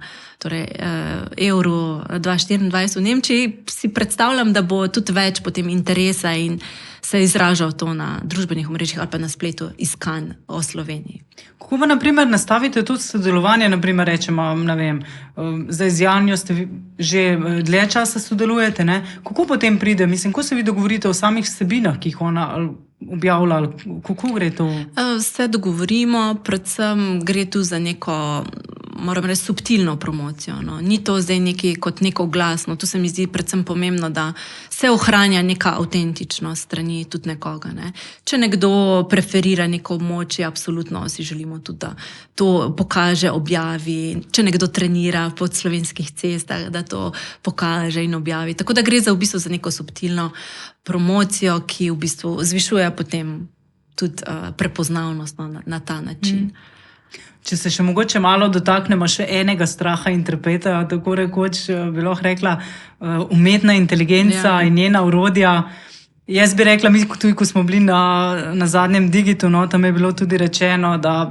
Euro 2024 v Nemčiji, si predstavljam, da bo tudi več potem interesa in se izražal to na družbenih omrežjih ali pa na spletu iskanj o Sloveniji. Kako pa, na primer, nastavite tudi sodelovanje, na primer, rečemo, ne vem, zdaj z Janjo ste že dlje časa sodelujete, ne? Kako potem pride, mislim, ko se vi dogovorite o samih vsebinah, ki jih ona objavlja, kako gre to? Se dogovorimo, predvsem gre tu za neko, moram reči, subtilno promocijo. No. Ni to zdaj kot neko glasno, tu se mi zdi predvsem pomembno, da se ohranja neka avtentičnost strani tudi nekoga. Ne. Če nekdo preferira neko območje, absolutno si želimo tudi, da to pokaže, objavi. Če nekdo trenira po slovenskih cestah, da to pokaže in objavi. Tako da gre v bistvu za neko subtilno promocijo, ki v bistvu zvišuje potem tudi prepoznavnost na ta način. Če se še mogoče malo dotaknemo še enega straha in trepeta, tako rekoč bi lahko rekla, umetna inteligenca in njena orodja. Jaz bi rekla, mi tudi, ko smo bili na zadnjem Digitu, no, tam je bilo tudi rečeno, da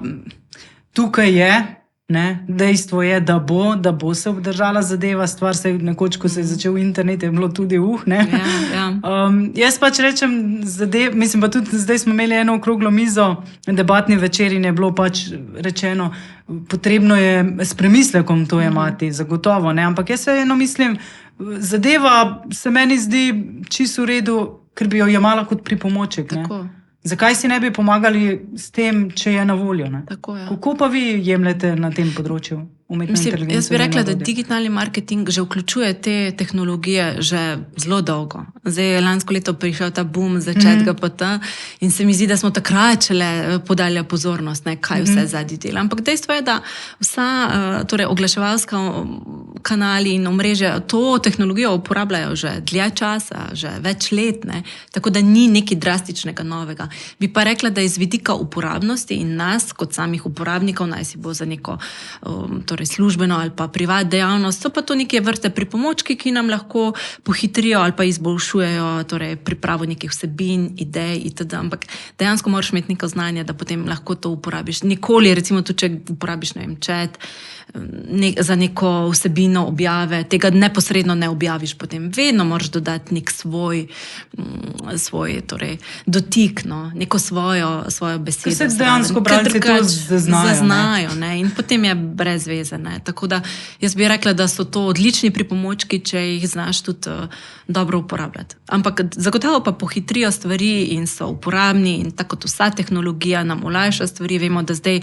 tukaj je, ne, dejstvo je, da bo se obdržala zadeva, stvar se nekoč, ko se je začel internet, je bilo tudi ne. Jaz pač rečem, mislim pa tudi, zdaj smo imeli eno okroglo mizo, debatni večer in je bilo pač rečeno, potrebno je s premislekom to jemati, zagotovo, ne, ampak jaz eno mislim, zadeva se meni zdi čisto v redu, ker bi jo jemala kot pripomoček, ne. Tako. Zakaj si ne bi pomagali s tem, če je na voljo? Ne? Tako, ja. Kako pa vi jemljete na tem področju? umetno Mislim, inteligenco. jaz bi rekla, da orodje. digitalni marketing že vključuje te tehnologije že zelo dolgo. Zdaj je lansko leto prišel ta boom za chat GPT in se mi zdi, da smo takrat šele podali pozornost, ne, kaj vse zadnji dela. Ampak dejstvo je, da vsa torej oglaševalska kanali in omrežja to tehnologijo uporabljajo že dlje časa, že več let, ne, tako da ni nekaj drastičnega novega. Bi pa rekla, da iz vidika uporabnosti in nas kot samih uporabnikov, naj si bo za neko torej službeno ali pa privat dejavnost, so pa to neke vrste pripomočki, ki nam lahko pohitrijo ali pa izboljšujejo torej pripravo nekih vsebin, idej itd. Ampak dejansko moraš imeti neko znanje, da potem lahko to uporabiš. Nikoli, recimo tudi, če uporabiš, ne vem, chat za neko vsebino objave, tega neposredno ne objaviš potem. Vedno moraš dodati nek svoj torej, dotik, no, neko svojo besedo. Se dejansko bralci to zaznajo, ne, in potem je brez veze. Ne. Tako da jaz bi rekla, da so to odlični pripomočki, če jih znaš tudi dobro uporabljati. Ampak zagotovo pa pohitrijo stvari in so uporabni in tako kot vsa tehnologija nam olajša stvari. Vemo, da zdaj,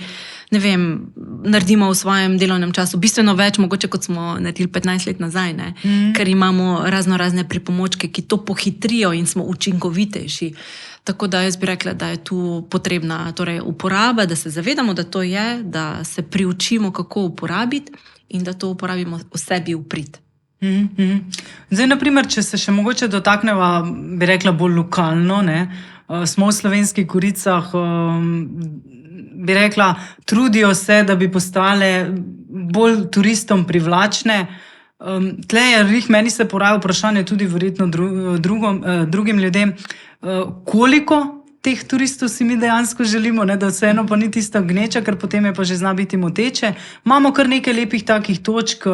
ne vem, naredimo v svojem delovnem času bistveno več, mogoče kot smo naredili 15 let nazaj, ne? Ker imamo razne pripomočke, ki to pohitrijo in smo učinkovitejši. Tako da jaz bi rekla, da je tu potrebna torej uporaba, da se zavedamo, da to je, da se priučimo, kako uporabiti in da to uporabimo v sebi v prid. Zdaj, naprimer, če se še mogoče dotakneva, bi rekla, bolj lokalno, ne? Smo v Slovenskih Goricah, bi rekla, trudijo se, da bi postale bolj turistom privlačne. Tle je, meni se poraja vprašanje tudi verjetno drugim ljudem, koliko teh turistov si mi dejansko želimo, ne, da vseeno pa ni tista gneča, ker potem je pa že zna biti moteče. Imamo kar nekaj lepih takih točk,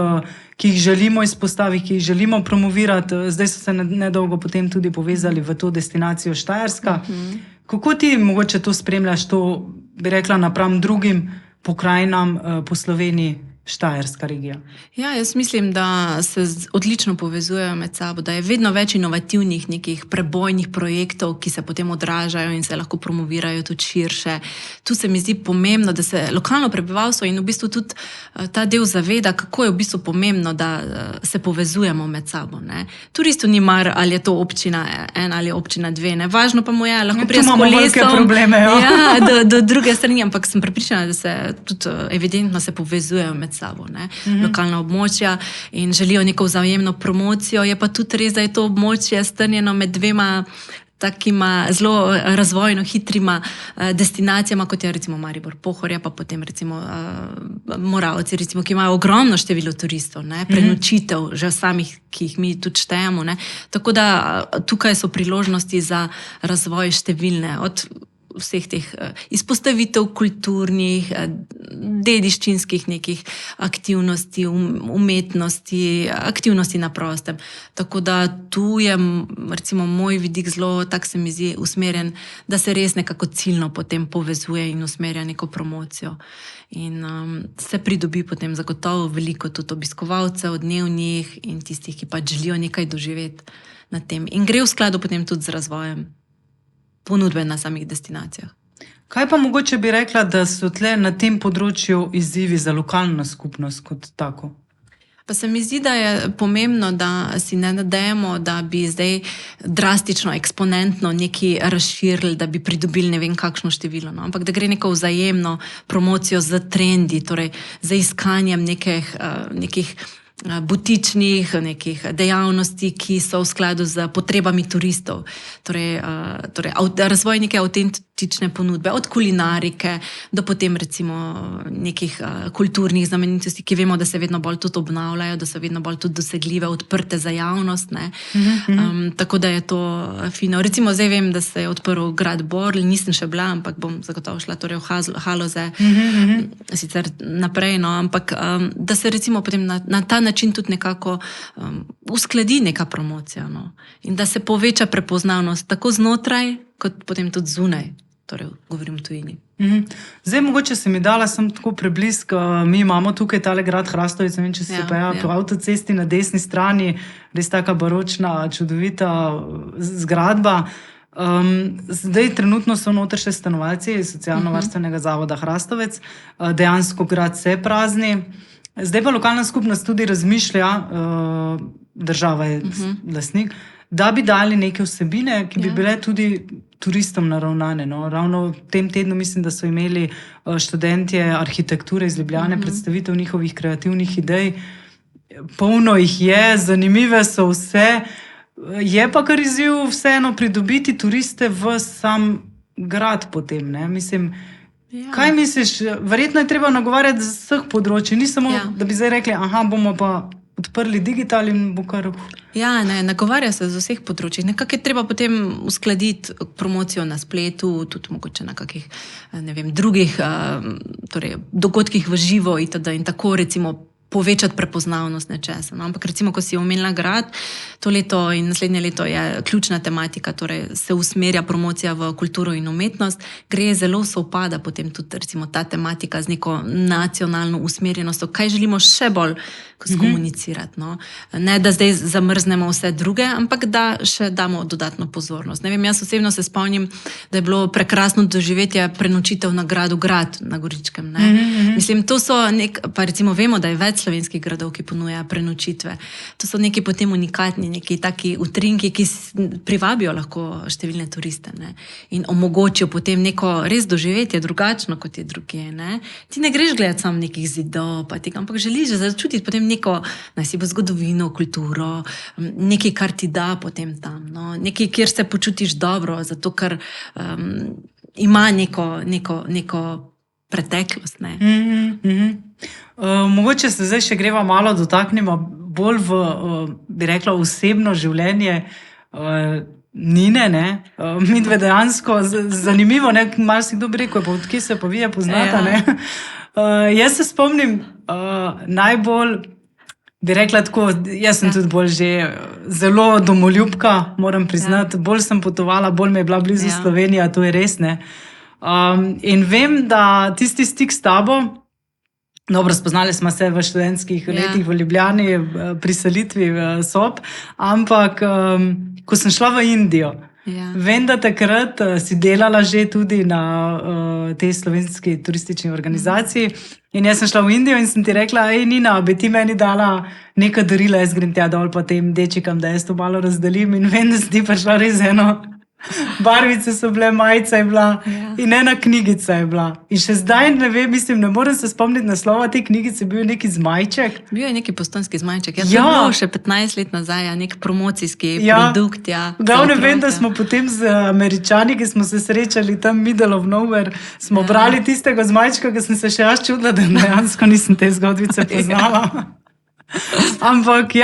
ki jih želimo izpostaviti, ki jih želimo promovirati. Zdaj so se nedolgo potem tudi povezali v to destinacijo Štajerska. Kako ti mogoče to spremljaš, to bi rekla napram drugim pokrajinam po Sloveniji, Štajerska regija? Ja, jaz mislim, da se odlično povezujejo med sabo, da je vedno več inovativnih nekih prebojnih projektov, ki se potem odražajo in se lahko promovirajo tudi širše. Tu se mi zdi pomembno, da se lokalno prebivalstvo in v bistvu tudi ta del zaveda, kako je v bistvu pomembno, da se povezujemo med sabo. Ne. Turistu ni mar, ali je to občina ena ali občina dve. Ne. Važno pa mu je, lahko pride s kolesom probleme, do druge strani, ampak sem prepričana, da se tudi evidentno se povezujejo med sabo, ne, lokalna območja in želijo neko vzajemno promocijo. Je pa tudi res, da je to območje strnjeno med dvema takima zelo razvojno hitrima destinacijama, kot je recimo Maribor Pohorje, pa potem recimo Moravci, recimo, ki imajo ogromno število turistov, ne, prenočitev, že samih, ki jih mi tudi štejemo. Ne. Tako da tukaj so priložnosti za razvoj številne, od vseh teh izpostavitev kulturnih, dediščinskih nekih aktivnosti, umetnosti, aktivnosti na prostem. Tako da tu je recimo moj vidik zelo, tak se mi zdi, usmerjen, da se res nekako ciljno potem povezuje in usmerja neko promocijo. In se pridobi potem zagotovo veliko tudi obiskovalcev, dnevnih in tistih, ki pač želijo nekaj doživeti na tem. In gre v skladu potem tudi z razvojem ponudbe na samih destinacijah. Kaj pa mogoče bi rekla, da so tle na tem področju izzivi za lokalno skupnost kot tako? Pa se mi zdi, da je pomembno, da si ne nadejamo, da bi zdaj drastično, eksponentno nekaj razširili, da bi pridobili ne vem kakšno število, no? Ampak da gre neko vzajemno promocijo z trendi, torej za iskanjem nekih butičnih nekih dejavnosti, ki so v skladu z potrebami turistov. Torej razvoj neke avtentične ponudbe, od kulinarike do potem recimo nekih kulturnih znamenitosti, ki vemo, da se vedno bolj tudi obnavljajo, da so vedno bolj tudi dosegljive, odprte za javnost. Ne. Tako da je to fino. Recimo zdaj vem, da se je odprl grad Borl, nisem še bila, ampak bom zagotovo šla torej v Haloze, sicer naprej, no, ampak da se recimo potem na ta način tudi nekako uskladi neka promocija, no, in da se poveča prepoznavnost tako znotraj, kot potem tudi zunaj, torej govorim v tujini. Zdaj, mogoče se mi dala sem tako preblisk, mi imamo tukaj tale grad Hrastovic, ne vem, če se po avtocesti na desni strani, res taka baročna, čudovita zgradba. Zdaj trenutno so noter še stanovalci socialno-varstvenega zavoda Hrastovec, dejansko grad se prazni. Zdaj pa lokalna skupnost tudi razmišlja, država je lastnik, da bi dali neke vsebine, ki bi bile tudi turistom naravnane. No. Ravno v tem tednu mislim, da so imeli študentje arhitekture iz Ljubljane predstavitev njihovih kreativnih idej. Polno jih je, zanimive so vse. Je pa kar izziv vseeno pridobiti turiste v sam grad potem. Ne? Mislim, kaj misliš? Verjetno je treba nagovarjati z vseh področji. Ni samo, da bi zdaj rekli, bomo pa odprli digital in bo kar... Ja, ne, nagovarja se z vseh področjih. Nekako je treba potem uskladiti promocijo na spletu, tudi mogoče na kakih, ne vem, drugih torej, dogodkih v živo itd. In tako recimo povečati prepoznavnost nečesa. No? Ampak recimo, ko si omenila grad, to leto in naslednje leto je ključna tematika, torej se usmerja promocija v kulturo in umetnost, gre zelo sovpada potem tudi recimo ta tematika z neko nacionalno usmerjenostjo, kaj želimo še bolj skomunicirati. No? Ne, da zdaj zamrznemo vse druge, ampak da še damo dodatno pozornost. Ne vem, jaz osebno se spomnim, da je bilo prekrasno doživetje prenočitev na gradu Grad na Goričkem. Ne? Mislim, to so pa recimo vemo, da je več slovenskih gradov, ki ponujajo prenočitve. To so neki potem unikatni, neki taki utrinki, ki privabijo lahko številne turiste, ne? In omogočijo potem neko res doživetje drugačno, kot je drugje. Ne? Ti ne greš gledati samo nekih zidov, ampak želiš začutiti potem neko, naj si bo zgodovino, kulturo, nekaj, kar ti da potem tam. No? Nekaj, kjer se počutiš dobro, zato ker ima neko preteklost. Ne? Mogoče se zdaj še greva malo dotaknemo bolj v, bi rekla, osebno življenje Nine, ne? Midve dejansko, zanimivo, ne? Malo si kdo bi rekel, pa odkje se pa vi poznata, ne? Jaz se spomnim najbolj, bi rekla tako, jaz sem tudi bolj že zelo domoljubka, moram priznati, bolj sem potovala, bolj mi je bila blizu Slovenija, to je res, ne? In vem, da tisti stik s tabo, dobro, spoznali smo se v študentskih letih v Ljubljani, pri selitvi sob, ampak ko sem šla v Indijo, vem, da takrat si delala že tudi na tej slovenski turistični organizaciji in jaz sem šla v Indijo in sem ti rekla, Nina, bi ti meni dala neka darila, jaz grem tja dol pa tem dečikam, da jaz to malo razdelim in vem, da si ti prišla res eno. Barvice so bile, majica je bila in ena knjigica je bila. In še zdaj ne vem, mislim, ne morem se spomniti naslova te knjigice, bil je neki zmajček. Bil je neki postojnski zmajček. Ja, to je bilo še 15 let nazaj, nek promocijski produkt. Ne vem, da smo potem z Američani, ki smo se srečali tam middle of nowhere, smo brali tistega zmajčka, ki sem se še jaz čudila, da dejansko nisem te zgodbice poznala. Ampak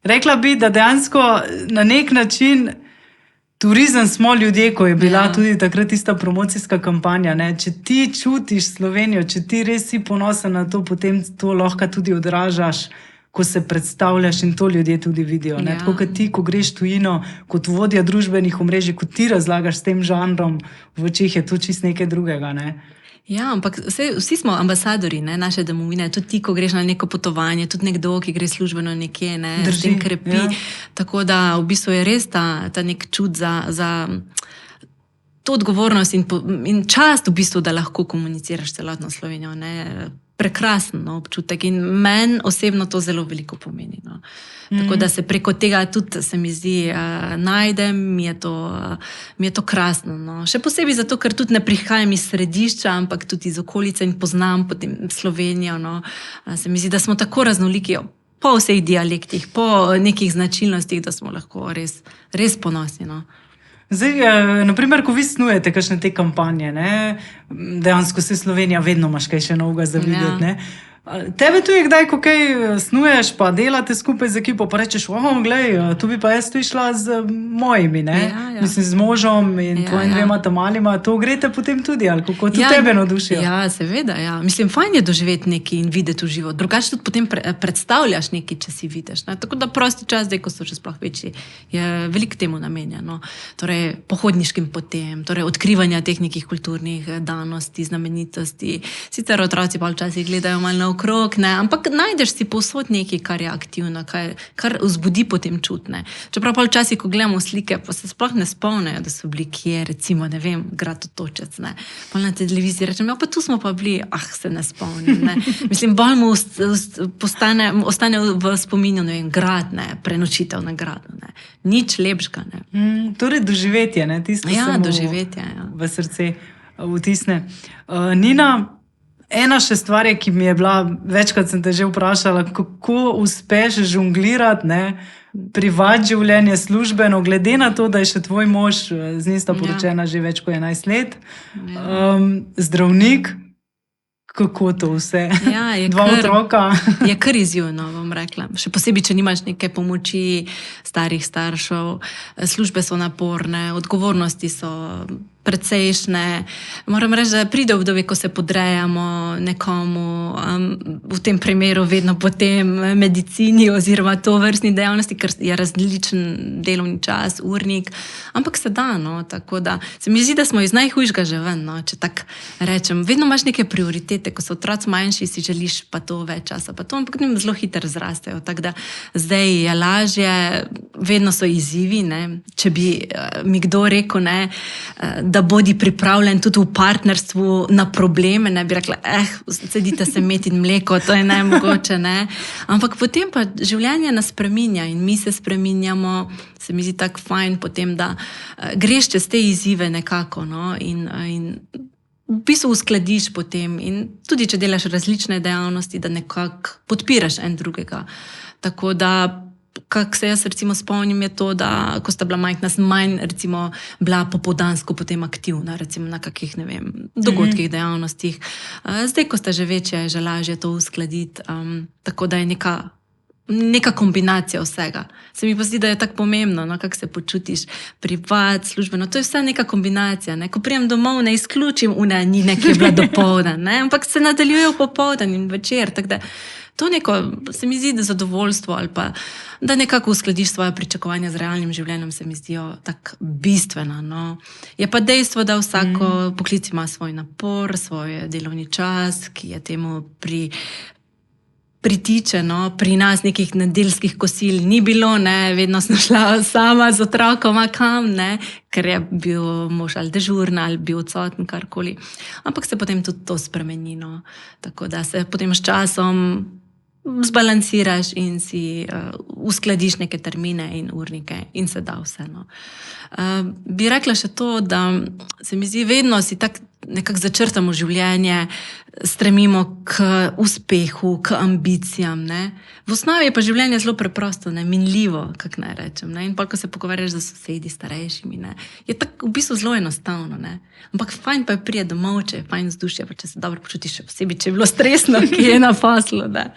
rekla bi, da dejansko na nek način turizem smo ljudje, ko je bila tudi takrat tista promocijska kampanja. Ne? Če ti čutiš Slovenijo, če ti res si ponosen na to, potem to lahko tudi odražaš, ko se predstavljaš in to ljudje tudi vidijo. Ne? Tako kot ti, ko greš tujino, kot vodja družbenih omrežij, kot ti razlagaš s tem žanrom, v očih je to čist nekaj drugega. Ne? Ja, ampak vsi smo ambasadori naše domovine, tudi ti, ko greš na neko potovanje, tudi nekdo, ki gre službeno nekje, s tem krepi. Tako da v bistvu je res ta nek čut za to odgovornost in čast v bistvu, da lahko komuniciraš celotno Slovenijo. Prekrasen občutek in meni osebno to zelo veliko pomeni. Tako da se preko tega tudi, se mi zdi, najdem, mi je to krasno. Še posebej zato, ker tudi ne prihajam iz središča, ampak tudi iz okolice in poznam potem Slovenijo. Se mi zdi, da smo tako raznoliki po vseh dialektih, po nekih značilnostih, da smo lahko res ponosni. Zdaj, naprimer, ko vi snujete kakšne te kampanje, dejansko se Slovenija, vedno imaš kaj še novega za videti. Tebe tu je kdaj, ko kaj snuješ, pa delate skupaj z ekipo, pa rečeš, glej, tu bi pa jaz tu išla z mojimi, mislim, z možom in tvojim dvema tamalima, to greste potem tudi, ali kako to tebe navdušijo? Ja, seveda, Mislim, fajn je doživeti nekaj in videti v živo, drugače tudi potem predstavljaš nekaj, če si vidiš. Tako da prosti čas, zdaj, ko so še sploh večji, je veliko temu namenjeno. Torej, pohodniškim potem, torej odkrivanja teh nekih kulturnih danosti, znamenitosti. Sicer otroci pa včasih gledajo malo naokrog, ne, ampak najdeš si povsod nekaj, kar je aktivno, kar vzbudi potem čutne. Čeprav pa včasih, ko gledamo slike, pa se sploh ne spomnejo, da so bili kje, recimo, ne vem, Grad Otočec, ne. Pa na televiziji rečem, ja, pa tu smo pa bili, se ne spomnim, ne. Mislim, bolj mu ostane v spominju, ne vem, grad, ne, prenočitev na gradu, ne. Nič lepšega, ne. Torej doživetje, ne, tisto se mu doživetje, v srce vtisne. Nina, ena še stvar je, ki mi je bila, večkrat sem te že vprašala, kako uspeš žonglirati, ne, privat življenje, službeno, glede na to, da je še tvoj mož, z njim sta poročena že več kot 11 let, zdravnik, kako to vse? Ja, Dva otroka. Je kar izjivno, bom rekla. Še posebej, če nimaš neke pomoči starih staršev, službe so naporne, odgovornosti so precejšnje. Moram reči, da pride obdobje, ko se podrejamo nekomu, v tem primeru vedno potem medicini oziroma tovrstni dejavnosti, ker je različen delovni čas, urnik, ampak se da, no, tako da se mi zdi, da smo iz najhujšega že ven, no, če tak rečem. Vedno imaš neke prioritete, ko so otroci manjši, si želiš pa to več časa, pa to, ampak njim zelo hitro zrastejo, tako da zdaj je lažje, vedno so izzivi, ne, če bi mi kdo rekel, ne, da bodi pripravljen tudi v partnerstvu na probleme, ne bi rekla, sedite se med in mleko, to je nemogoče, ne. Ampak potem pa življenje nas spreminja in mi se spreminjamo, se mi zdi tako fajn potem, da greš čez te izzive nekako, no, in v bistvu uskladiš potem in tudi, če delaš različne dejavnosti, da nekako podpiraš en drugega. Tako da kak se jaz recimo spomnim je to, da ko sta bila majhna, sem manj recimo bila popoldansko potem aktivna, recimo na kakih, ne vem, dogodkih, dejavnostih. Zdaj, ko sta že večja, je že lažje to uskladiti, tako da je neka kombinacija vsega. Se mi pa zdi, da je tako pomembno, no, kako se počutiš privat, službeno, to je vse neka kombinacija, ne. Ko prijem domov, ne izključim Nine, ki je bila dopoldan, ne, ampak se nadaljuje v popoldan in večer, tako da to neko, se mi zdi, da zadovoljstvo ali pa, da nekako uskladiš svoje pričakovanja z realnim življenjem, se mi zdijo tako bistvena, no. Je pa dejstvo, da vsako poklic ima svoj napor, svoj delovni čas, ki je temu pritiče, no. Pri nas nekih nedeljskih kosil ni bilo, ne, vedno sem šla sama z otrokoma kam, ne, ker je bil mož ali dežurna ali bil odsoten, karkoli. Ampak se potem tudi to spremeni, no. Tako da se potem s časom zbalansiraš in si uskladiš neke termine in urnike in se da vse, no. Bi rekla še to, da se mi zdi, vedno si tako nekako začrtamo življenje, stremimo k uspehu, k ambicijam, ne. V osnovi je pa življenje zelo preprosto, ne, minljivo, kako naj rečem, ne. In pa, ko se pogovarjaš z sosedi, starejšimi, ne, je tako v bistvu zelo enostavno, ne. Ampak fajn pa je priti domov, če je fajn vzdušje, pa če se dobro počutiš, še posebej, če je bilo stresno, ki je na poslu, ne.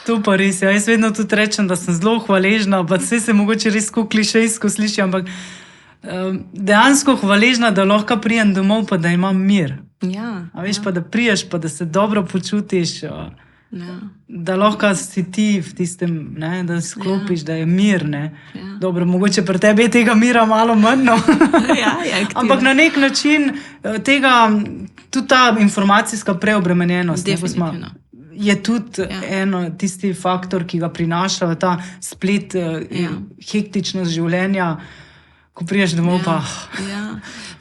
To pa res, ja. Jaz vedno tudi rečem, da sem zelo hvaležna, pa vse se mogoče res klišejsko sliši, ampak dejansko hvaležna, da lahko prijem domov, pa da imam mir. Ja. A veš, pa da priješ, pa da se dobro počutiš, da lahko si ti v tistem, ne, da sklopiš, da je mir, ne. Dobro, mogoče pri tebi je tega mira malo manj, no. Ampak na nek način tega, tudi ta informacijska preobremenjenost, definitivno. Je tudi eno tisti faktor, ki ga prinaša ta splet hektičnost življenja, ko priješ domov pa...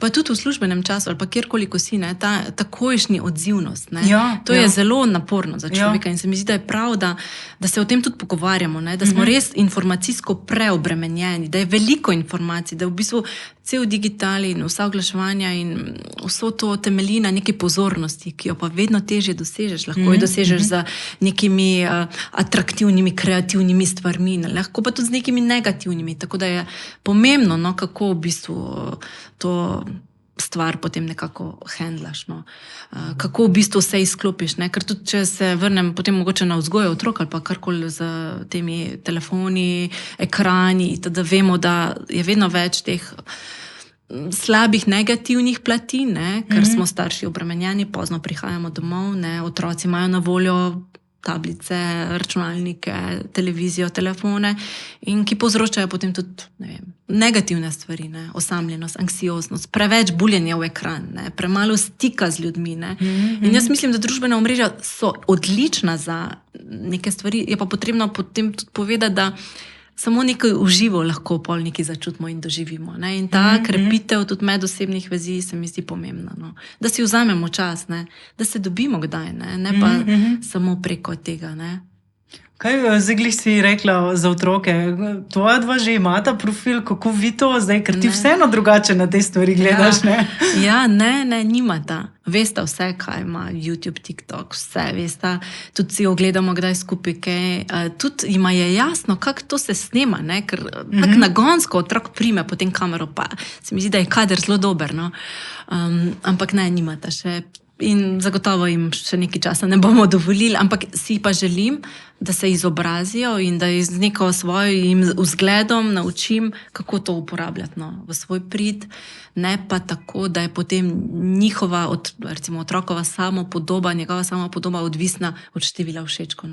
Pa tudi v službenem času ali pa kjerkoli, ko si, ne, ta takojšnji odzivnost, ne, to je zelo naporno za človeka in se mi zdi, da je prav, da se o tem tudi pogovarjamo, ne, da smo res informacijsko preobremenjeni, da je veliko informacij, da v bistvu cel digital in vsa oglaševanja in vso to temelji na neki pozornosti, ki jo pa vedno težje dosežeš, lahko jo dosežeš z nekimi atraktivnimi, kreativnimi stvarmi, lahko pa tudi z nekimi negativnimi, tako da je pomembno, no, kako v bistvu to stvar potem nekako handlaš, no. Kako v bistvu vse izklopiš, ne, ker tudi, če se vrnem potem mogoče na vzgojo otrok ali pa karkoli z temi telefoni, ekrani, da vemo, da je vedno več teh slabih negativnih plati, ne, ker smo starši obremenjeni, pozno prihajamo domov, ne, otroci imajo na voljo tablice, računalnike, televizijo, telefone in ki povzročajo potem tudi negativne stvari, osamljenost, anksioznost, preveč buljenja v ekran, premalo stika z ljudmi. In jaz mislim, da družbena omrežja so odlična za neke stvari, je pa potrebno potem tudi povedati, da samo nekaj uživo lahko pol nekaj začutimo in doživimo. In ta krepitev tudi medosebnih vezi se mi zdi pomembna. Da si vzamemo čas, da se dobimo kdaj, ne pa samo preko tega. Kaj zdaj si rekla za otroke? Tvoja dva že imata profil, kako vi to zdaj, ker ti vseeno drugače na te stvari gledaš, ne? Ja, ne, nimata. Vesta vse, kaj ima YouTube, TikTok, vse vesta. Tudi si ogledamo kdaj skupaj kaj. Tudi ima je jasno, kako to se snema, ker tako nagonsko otrok prime potem kamero, pa se mi zdi, da je kader zelo dober, no. Ampak ne, nimata še. In zagotovo jim še nekaj časa ne bomo dovolili, ampak si pa želim, da se izobrazijo in da z neko svojim vzgledom naučim, kako to uporabljati v svoj prid, ne pa tako, da je potem njihova, recimo otrokova samopodoba, njegova samopodoba odvisna od števila všečkov.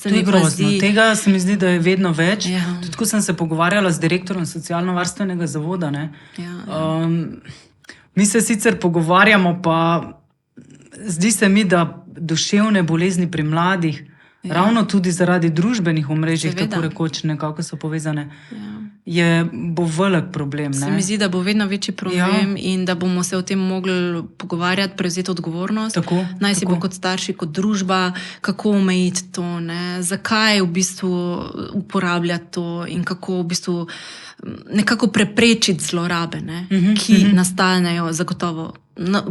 To je grozno. Tega se mi zdi, da je vedno več. Tudi ko sem se pogovarjala z direktorjem socialno-varstvenega zavoda, mi se sicer pogovarjamo, pa zdi se mi, da duševne bolezni pri mladih, ravno tudi zaradi družbenih omrežij, tako rekoč nekako so povezane, bo velik problem. Se mi zdi, da bo vedno večji problem in da bomo se o tem mogli pogovarjati, prevzeti odgovornost. Naj si bo kot starši, kot družba, kako omejiti to, zakaj v bistvu uporabljati to in kako v bistvu nekako preprečiti zlorabe, ki nastanejo zagotovo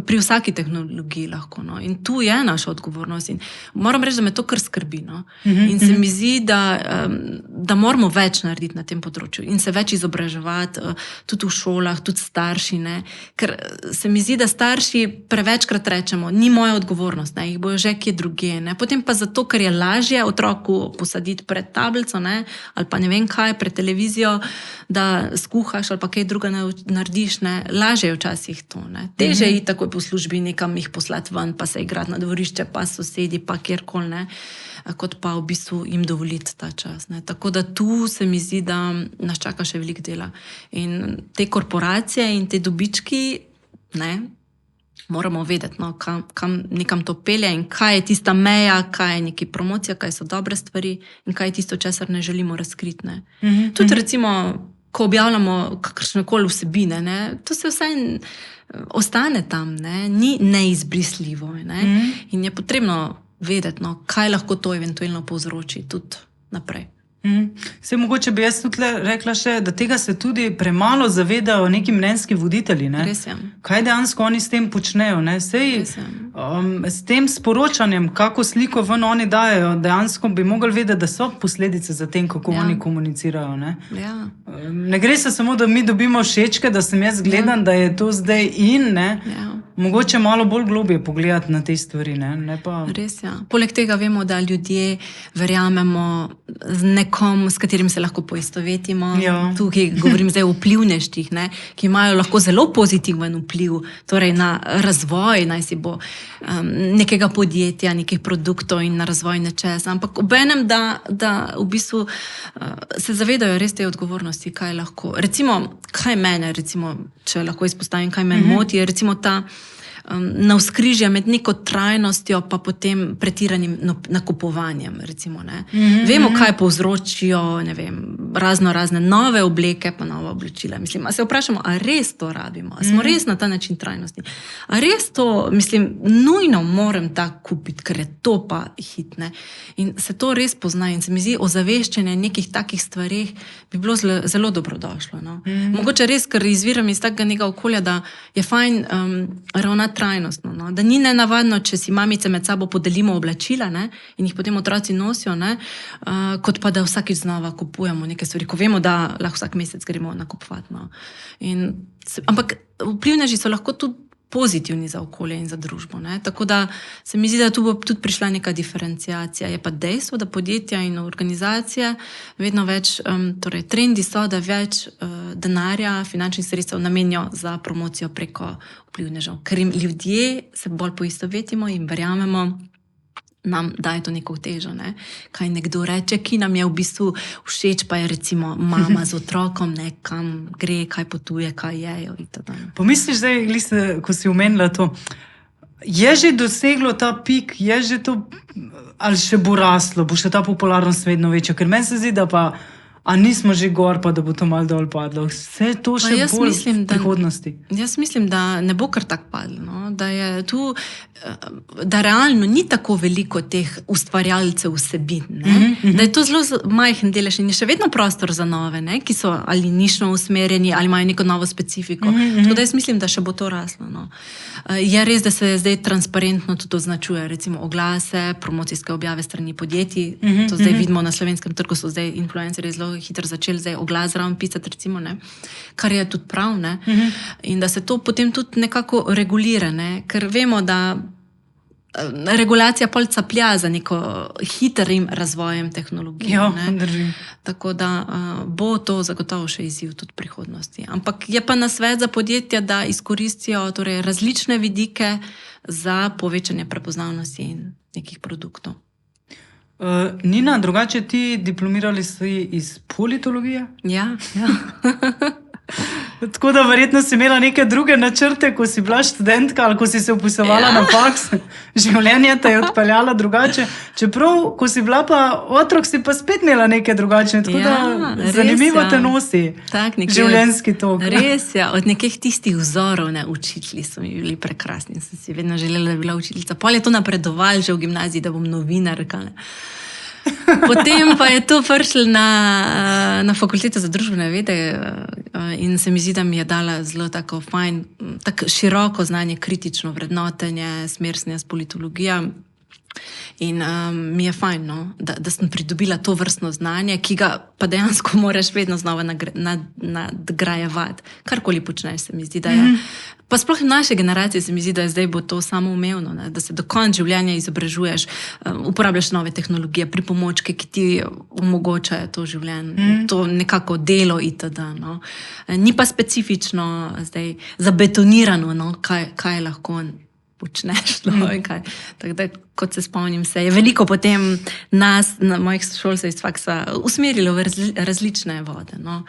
pri vsaki tehnologiji lahko. In tu je naša odgovornost. In moram reči, da me to kar skrbi. In se mi zdi, da moramo več narediti na tem področju in se več izobraževati, tudi v šolah, tudi starši. Ker se mi zdi, da starši prevečkrat rečemo, ni moja odgovornost, jih bojo že kje drugje. Potem pa zato, ker je lažje otroku posaditi pred tablico, ali pa ne vem kaj, pred televizijo, da skuhaš ali pa kaj druga narediš, lažje je včasih to. Teže je takoj po službi nekam jih poslati ven, pa se igrati na dvorišče, pa sosedi, pa kjerkoli, kot pa v bistvu jim dovoliti ta čas. Tako da tu se mi zdi, da nas čaka še veliko dela. In te korporacije in te dobički, moramo vedeti, kam nekam to pelje in kaj je tista meja, kaj je neki promocija, kaj so dobre stvari in kaj je tisto, česar ne želimo razkriti. Tudi recimo, ko objavljamo kakršnekoli vsebine, to se vse ostane tam, ni neizbrisljivo. In je potrebno vedeti, kaj lahko to eventualno povzroči tudi naprej. Saj mogoče bi jaz tudi rekla še, da tega se tudi premalo zavedajo neki mnenjski voditelji. Res je. Kaj dejansko oni s tem počnejo? S tem sporočanjem, kako sliko ven oni dajo, dejansko bi mogli vedeti, da so posledice za tem, kako oni komunicirajo. Ne gre se samo, da mi dobimo všečke, da sem jaz gledan, da je to zdaj in mogoče malo bolj globje pogledati na te stvari. Res, Poleg tega vemo, da ljudje verjamemo z nekom, s katerim se lahko poistovetimo. Tukaj govorim zdaj o vplivneštih, ki imajo lahko zelo pozitiven vpliv, torej na razvoj, naj si bo nekega podjetja, nekih produktov in na razvoj nečesa. Ampak obenem, da v bistvu se zavedajo res te odgovornosti, kaj lahko. Recimo, kaj mene, če lahko izpostavim, kaj me moti, je recimo ta navzkrižje med neko trajnostjo pa potem pretiranim nakupovanjem, recimo. Vemo, kaj povzročijo, razne nove obleke pa nova oblačila. A se vprašamo, a res to rabimo? A smo res na ta način trajnostni? A res to, nujno moram tak kupiti, ker je to pa hit, In se to res pozna in se mi zdi ozaveščenje nekih takih stvareh bi bilo zelo dobrodošlo. Mogoče res, ker izviram iz takega okolja, da je fajn ravnati trajnostno. Da ni nenavadno, če si mamice med sabo podelimo oblačila in jih potem otroci nosijo, kot pa da vsakič znova kupujemo neke stvari, ko vemo, da lahko vsak mesec gremo nakupovati. Ampak vplivneži so lahko tudi pozitivni za okolje in za družbo. Tako da se mi zdi, da tu bo tudi prišla neka diferenciacija. Je pa dejstvo, da podjetja in organizacije vedno več, torej trendi so, da več denarja, finančnih sredstev namenijo za promocijo preko vplivnežev. Ker jim ljudje se bolj poistovetimo in verjamemo, nam daje to neko težo. Ne? Kaj nekdo reče, ki nam je v bistvu všeč, pa je recimo mama z otrokom, ne, kam gre, kaj potuje, kaj jejo. Pomisliš zdaj, Lisa, ko si omenila to, je že doseglo ta pik, je že to, ali še bo raslo, bo še ta popularnost vedno večja, ker meni se zdi, da pa a nismo že gor, pa da bo to malo dol padlo. Vse to še bolj v prihodnosti. Jaz mislim, da ne bo kar tako padlo. No? Da je tu, da realno ni tako veliko teh ustvarjalcev vsebin. Da je to zelo majhen delež in je še vedno prostor za nove, ne? Ki so ali nišno usmerjeni, ali imajo neko novo specifiko. Tako da jaz mislim, da še bo to raslo. No? Je res, da se zdaj transparentno tudi označuje, recimo oglase, promocijske objave strani podjetij. To zdaj vidimo na slovenskem trgu, so zdaj influencerji zelo hitro začeli zdaj oglas zraven pisati, recimo, ne, kar je tudi prav, ne, in da se to potem tudi nekako regulira, ne, ker vemo, da regulacija pol caplja za neko hitrim razvojem tehnologije. Ja, ne. drži. Tako da bo to zagotovo še izziv tudi v prihodnosti. Ampak je pa nasvet za podjetja, da izkoristijo torej različne vidike za povečanje prepoznavnosti in nekih produktov. Nina, drugače ti diplomirali si iz politologije? Ja. Tako da verjetno si imela neke druge načrte, ko si bila študentka ali ko si se vpisovala na faks. Življenje te je odpeljalo drugače. Čeprav, ko si bila pa otrok, si pa spet imela neke drugačne. Tako da zanimivo te nosi življenjski tok. Res je, od nekih tistih vzorov, ne, učitelji so mi bili prekrasni. Sem si vedno želela, da bi bila učiteljica. Pol je to napredoval že v gimnaziji, da bom novinarka. Potem pa je to prišlo na fakulteto za družbene vede in se mi zdi, da mi je dala zelo tako fajn, tako široko znanje, kritično vrednotenje, smersnja s politologija. In mi je fajn, no, da sem pridobila to vrstno znanje, ki ga pa dejansko moraš vedno znova nadgrajevati. Karkoli počneš, se mi zdi, da je. Pa sploh v naši generaciji se mi zdi, da je zdaj bo to samoumevno, ne, da se do konca življenja izobražuješ, uporabljaš nove tehnologije, pripomočke, ki ti omogočajo to življenje, to nekako delo itd. No. Ni pa specifično zdaj zabetonirano, no, kaj lahko počneš. No, tako da, kot se spomnim, se je veliko potem nas, mojih sošolcev iz faksa, usmerilo v različne vode. No.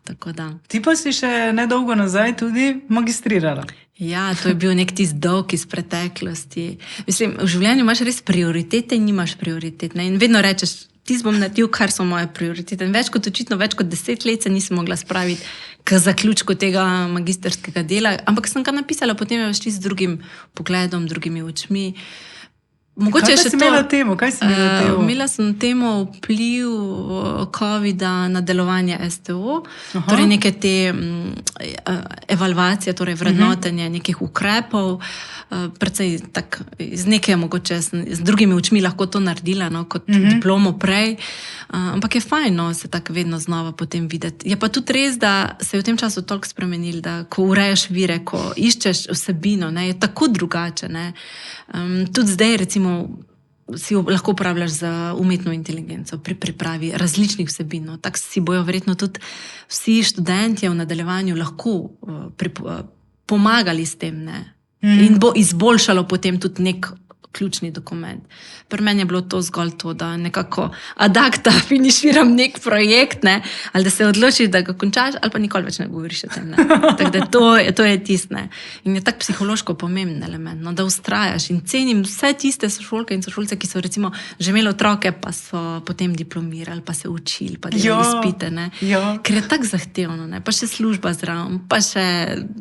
Tako da. Ti pa si še nedolgo nazaj tudi magistrirala. Ja, to je bil nek tisti dolg iz preteklosti. Mislim, v življenju imaš res prioritete in nimaš prioritet. Ne? In vedno rečeš, ti bom naredil, kar so moje prioritete. In več kot 10 let se nisem mogla spraviti k zaključku tega magisterskega dela, ampak sem ga napisala, potem je šli z drugim pogledom, drugimi očmi. Kaj si imela temo? Imela sem temo vpliv COVID-a na delovanje STO, torej neke te evalvacije, torej vrednotenje nekih ukrepov, predvsej tak, z nekaj mogoče z drugimi očmi lahko to naredila, no, kot diplomo prej, ampak je fajn, no, se tako vedno znova potem videti. Je pa tudi res, da se je v tem času toliko spremenil, da ko urejaš vire, ko iščeš vsebino, ne, je tako drugače. Ne. Tudi zdaj, recimo, si lahko uporabljaš za umetno inteligenco pri pripravi različnih vsebin. No. Tako si bojo verjetno tudi vsi študentje v nadaljevanju lahko pomagali s tem, ne. In bo izboljšalo potem tudi nek ključni dokument. Pri meni je bilo to zgolj to, da nekako ad acta finiširam nek projekt, ne, ali da se odločiš, da ga končaš, ali pa nikoli več ne govoriš o tem. Ne. Tako da to je tistne. In je tak psihološko pomemben element, no, da ustrajaš in cenim vse tiste sošolke in sošolce, ki so recimo že imeli otroke, pa so potem diplomirali, pa se učili, pa delali izpite, ne. Ker je tak zahtevno, ne, pa še služba zraven, pa še...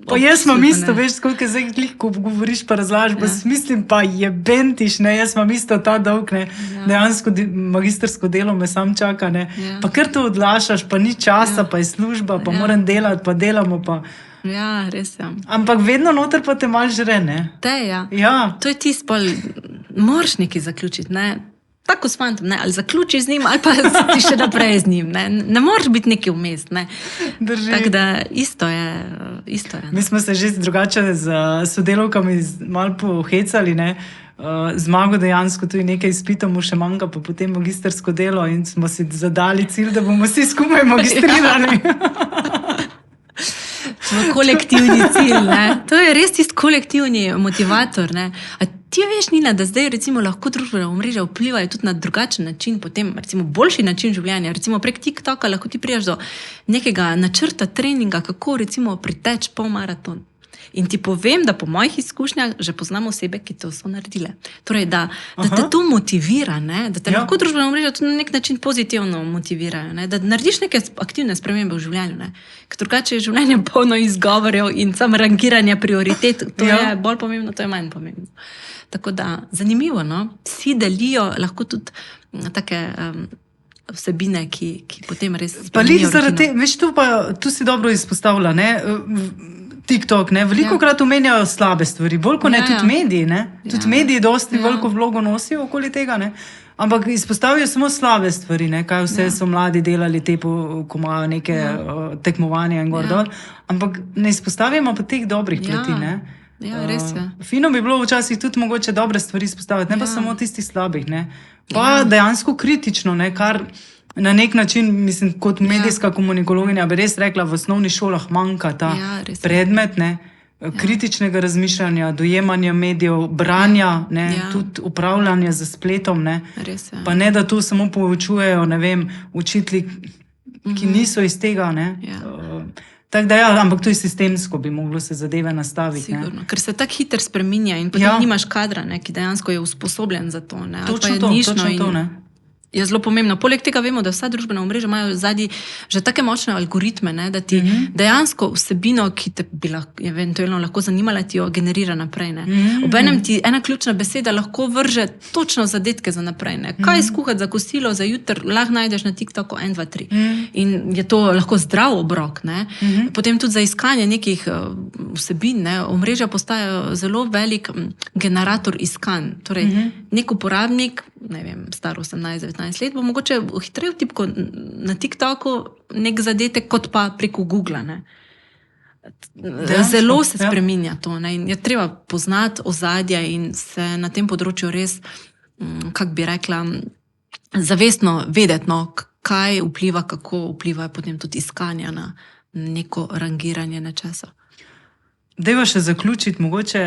Pa jaz imam isto, veš, koliko zdaj, ko govoriš pa razlažeš, pa mislim, pa jebentiš, ne, jaz imam isto ta dolg, ne, dejansko magistersko delo me sam čaka, ne, pa kar to odlašaš, pa ni časa, pa je služba, pa moram delati, pa delamo, pa... Ja, res je. Ampak vedno noter pa te malo žre, ne? Ja. To je tisto, pol moraš nekaj zaključiti, ne. Tako s fantom, ne, ali zaključiš z njim, ali pa ti še naprej z njim, ne. Ne moraš biti nekaj vmes, ne. Drži. Tako da isto je. Mi smo se že drugače z sodelavkami malo pohecali, ne. Zmago dejansko tudi nekaj izpitov mu še manjka, pa potem magistersko delo in smo si zadali cilj, da bomo vsi skupaj magistrirali. Kolektivni cilj, ne. To je res tisti kolektivni motivator, ne. ti veš, Nina, da zdaj recimo lahko družbena omrežja vplivajo tudi na drugačen način, potem recimo boljši način življenja. Recimo prek TikToka lahko ti priješ do nekega načrta treninga, kako recimo priteč polmaraton. In ti povem, da po mojih izkušnjah že poznam osebe, ki to so naredile. Torej, da te to motivira, ne? Da te lahko družbena omrežja tudi na nek način pozitivno motivirajo, ne? Da narediš neke aktivne spremembe v življenju. Ne? Ker drugače je življenje polno izgovorjev in samo rangiranje prioritet. To je bolj pomembno, to je manj pomembno. Tako da, zanimivo, no? Vsi delijo lahko tudi take vsebine, ki potem res spremenijo rutino. Veš, tu si dobro izpostavila, ne? TikTok, ne? Veliko krat omenjajo slabe stvari, bolj kot ne tudi mediji, ne? Tudi mediji dosti veliko vlogo nosijo okoli tega, ne? Ampak izpostavijo samo slabe stvari, ne? Kaj vse so mladi delali, ko imajo neke tekmovanja in gor dol, ampak ne izpostavimo pa teh dobrih plati, ne? Ja, res je. Fino bi bilo včasih tudi mogoče dobre stvari izpostaviti, ne pa samo tistih slabih, ne? Pa dejansko kritično, ne? Kar na nek način, mislim, kot medijska komunikologinja bi res rekla, v osnovnih šolah manjka ta predmet, ne? Kritičnega razmišljanja, dojemanja medijev, branja, ne? Tudi upravljanja z spletom, ne? Pa ne, da to samo poučujejo, ne vem, učitelji, ki niso iz tega, ne? Tako da ampak to je sistemsko, bi moglo se zadeve nastaviti. Sigurno, ker se tako hitro spreminja in potem nimaš kadra, ne, ki dejansko je usposobljen za to. Ne, točno to, ne. Je zelo pomembno. Poleg tega vemo, da vsa družbena omrežja imajo zadnji že take močne algoritme, ne, da ti dejansko vsebino, ki te bi eventualno lahko zanimala, ti jo generira naprej. Obenem ti ena ključna beseda lahko vrže točno zadetke za naprej. Ne. Kaj skuhati za kosilo, za jutr, lahko najdeš na TikToku 1, 2, 3. In je to lahko zdrav obrok. Ne. Potem tudi za iskanje nekih vsebin. Ne. Omrežja postajajo zelo velik generator iskanj. Torej, nek uporabnik, ne vem, star 18-19 let, bo mogoče hitreje vtipko na TikToku nek zadetek, kot pa preko Google. Ne. Zelo se spreminja to. Ne. In je treba poznati ozadje in se na tem področju res, kako bi rekla, zavestno vedeti, no, kaj vpliva, kako vplivajo potem tudi iskanja na neko rangiranje nečesa. Dajva še zaključiti, mogoče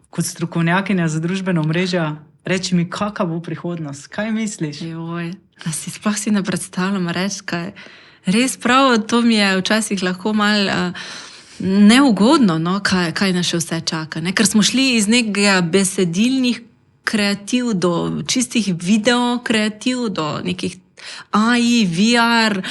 kot strokovnjakinja za družbena omrežja, reči mi, kakva bo prihodnost? Kaj misliš? Joj, sploh si ne predstavljam reči, kaj. Res prav, to mi je včasih lahko malo neugodno, no, kaj nas še vse čaka. Ne? Ker smo šli iz nekega besedilnih kreativ do čistih video kreativ, do nekih AI, VR,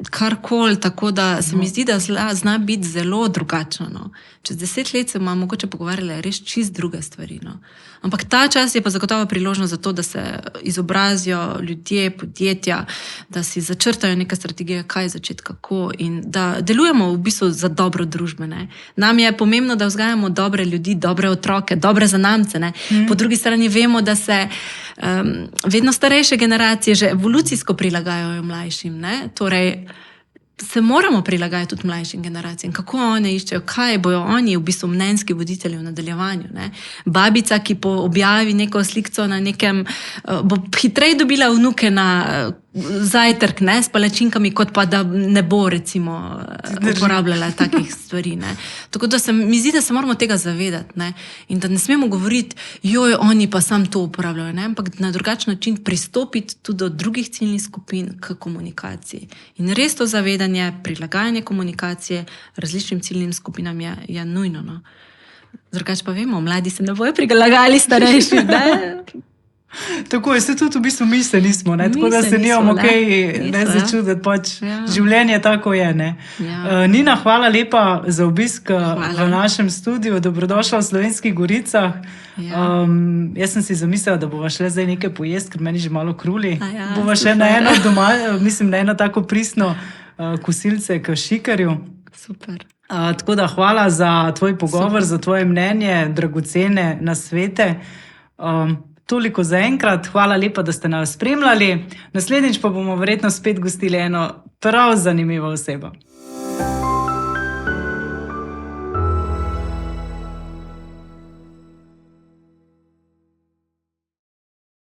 karkoli, tako da se mi zdi, da zna biti zelo drugačno. No. Čez 10 let se bomo mogoče pogovarjali res čist druge stvari. No. Ampak ta čas je pa zagotovo priložnost za to, da se izobrazijo ljudje, podjetja, da si začrtajo neke strategije, kaj začeti, kako in da delujemo v bistvu za dobro družbe. Ne. Nam je pomembno, da vzgajamo dobre ljudi, dobre otroke, dobre zanamce. Ne. Po drugi strani vemo, da se vedno starejše generacije že evolucijsko prilagajajo mlajšim. Ne. Torej, se moramo prilagajati tudi mlajšim generacijam. Kako one iščejo, kaj bojo oni v bistvu mnenjski voditelji v nadaljevanju. Ne? Babica, ki objavi neko slikco na nekem, bo hitreje dobila vnuke na zajtrk, ne, s palačinkami, kot pa da ne bo recimo uporabljala takih stvari. Ne. Tako da mi zdi, da se moramo tega zavedati, ne. In da ne smemo govoriti, joj, oni pa sam to uporabljajo, ne, ampak na drugačen način pristopiti tudi do drugih ciljnih skupin k komunikaciji. In res to zavedanje, prilagajanje komunikacije različnim ciljnim skupinam je nujno. No. Drugače pa vemo, mladi se ne bojo prilagajali starejši, ne. Tako je, se tudi v bistvu mi se nismo, ne? Tako da se nimamo kaj začuditi, pač življenje tako je. Ne? Nina, hvala lepa za obisk v našem studiu, dobrodošla v Slovenskih Goricah. Jaz sem si zamislila, da bova šle zdaj nekaj pojest, ker meni že malo kruli. Bova še na eno doma, mislim, na eno tako pristno kosilce k šikarju. Super. Tako da hvala za tvoj pogovor, za tvoje mnenje, dragocene nasvete. Toliko za enkrat, hvala lepa, da ste nas spremljali. Naslednjič pa bomo verjetno spet gostili eno prav zanimivo osebo.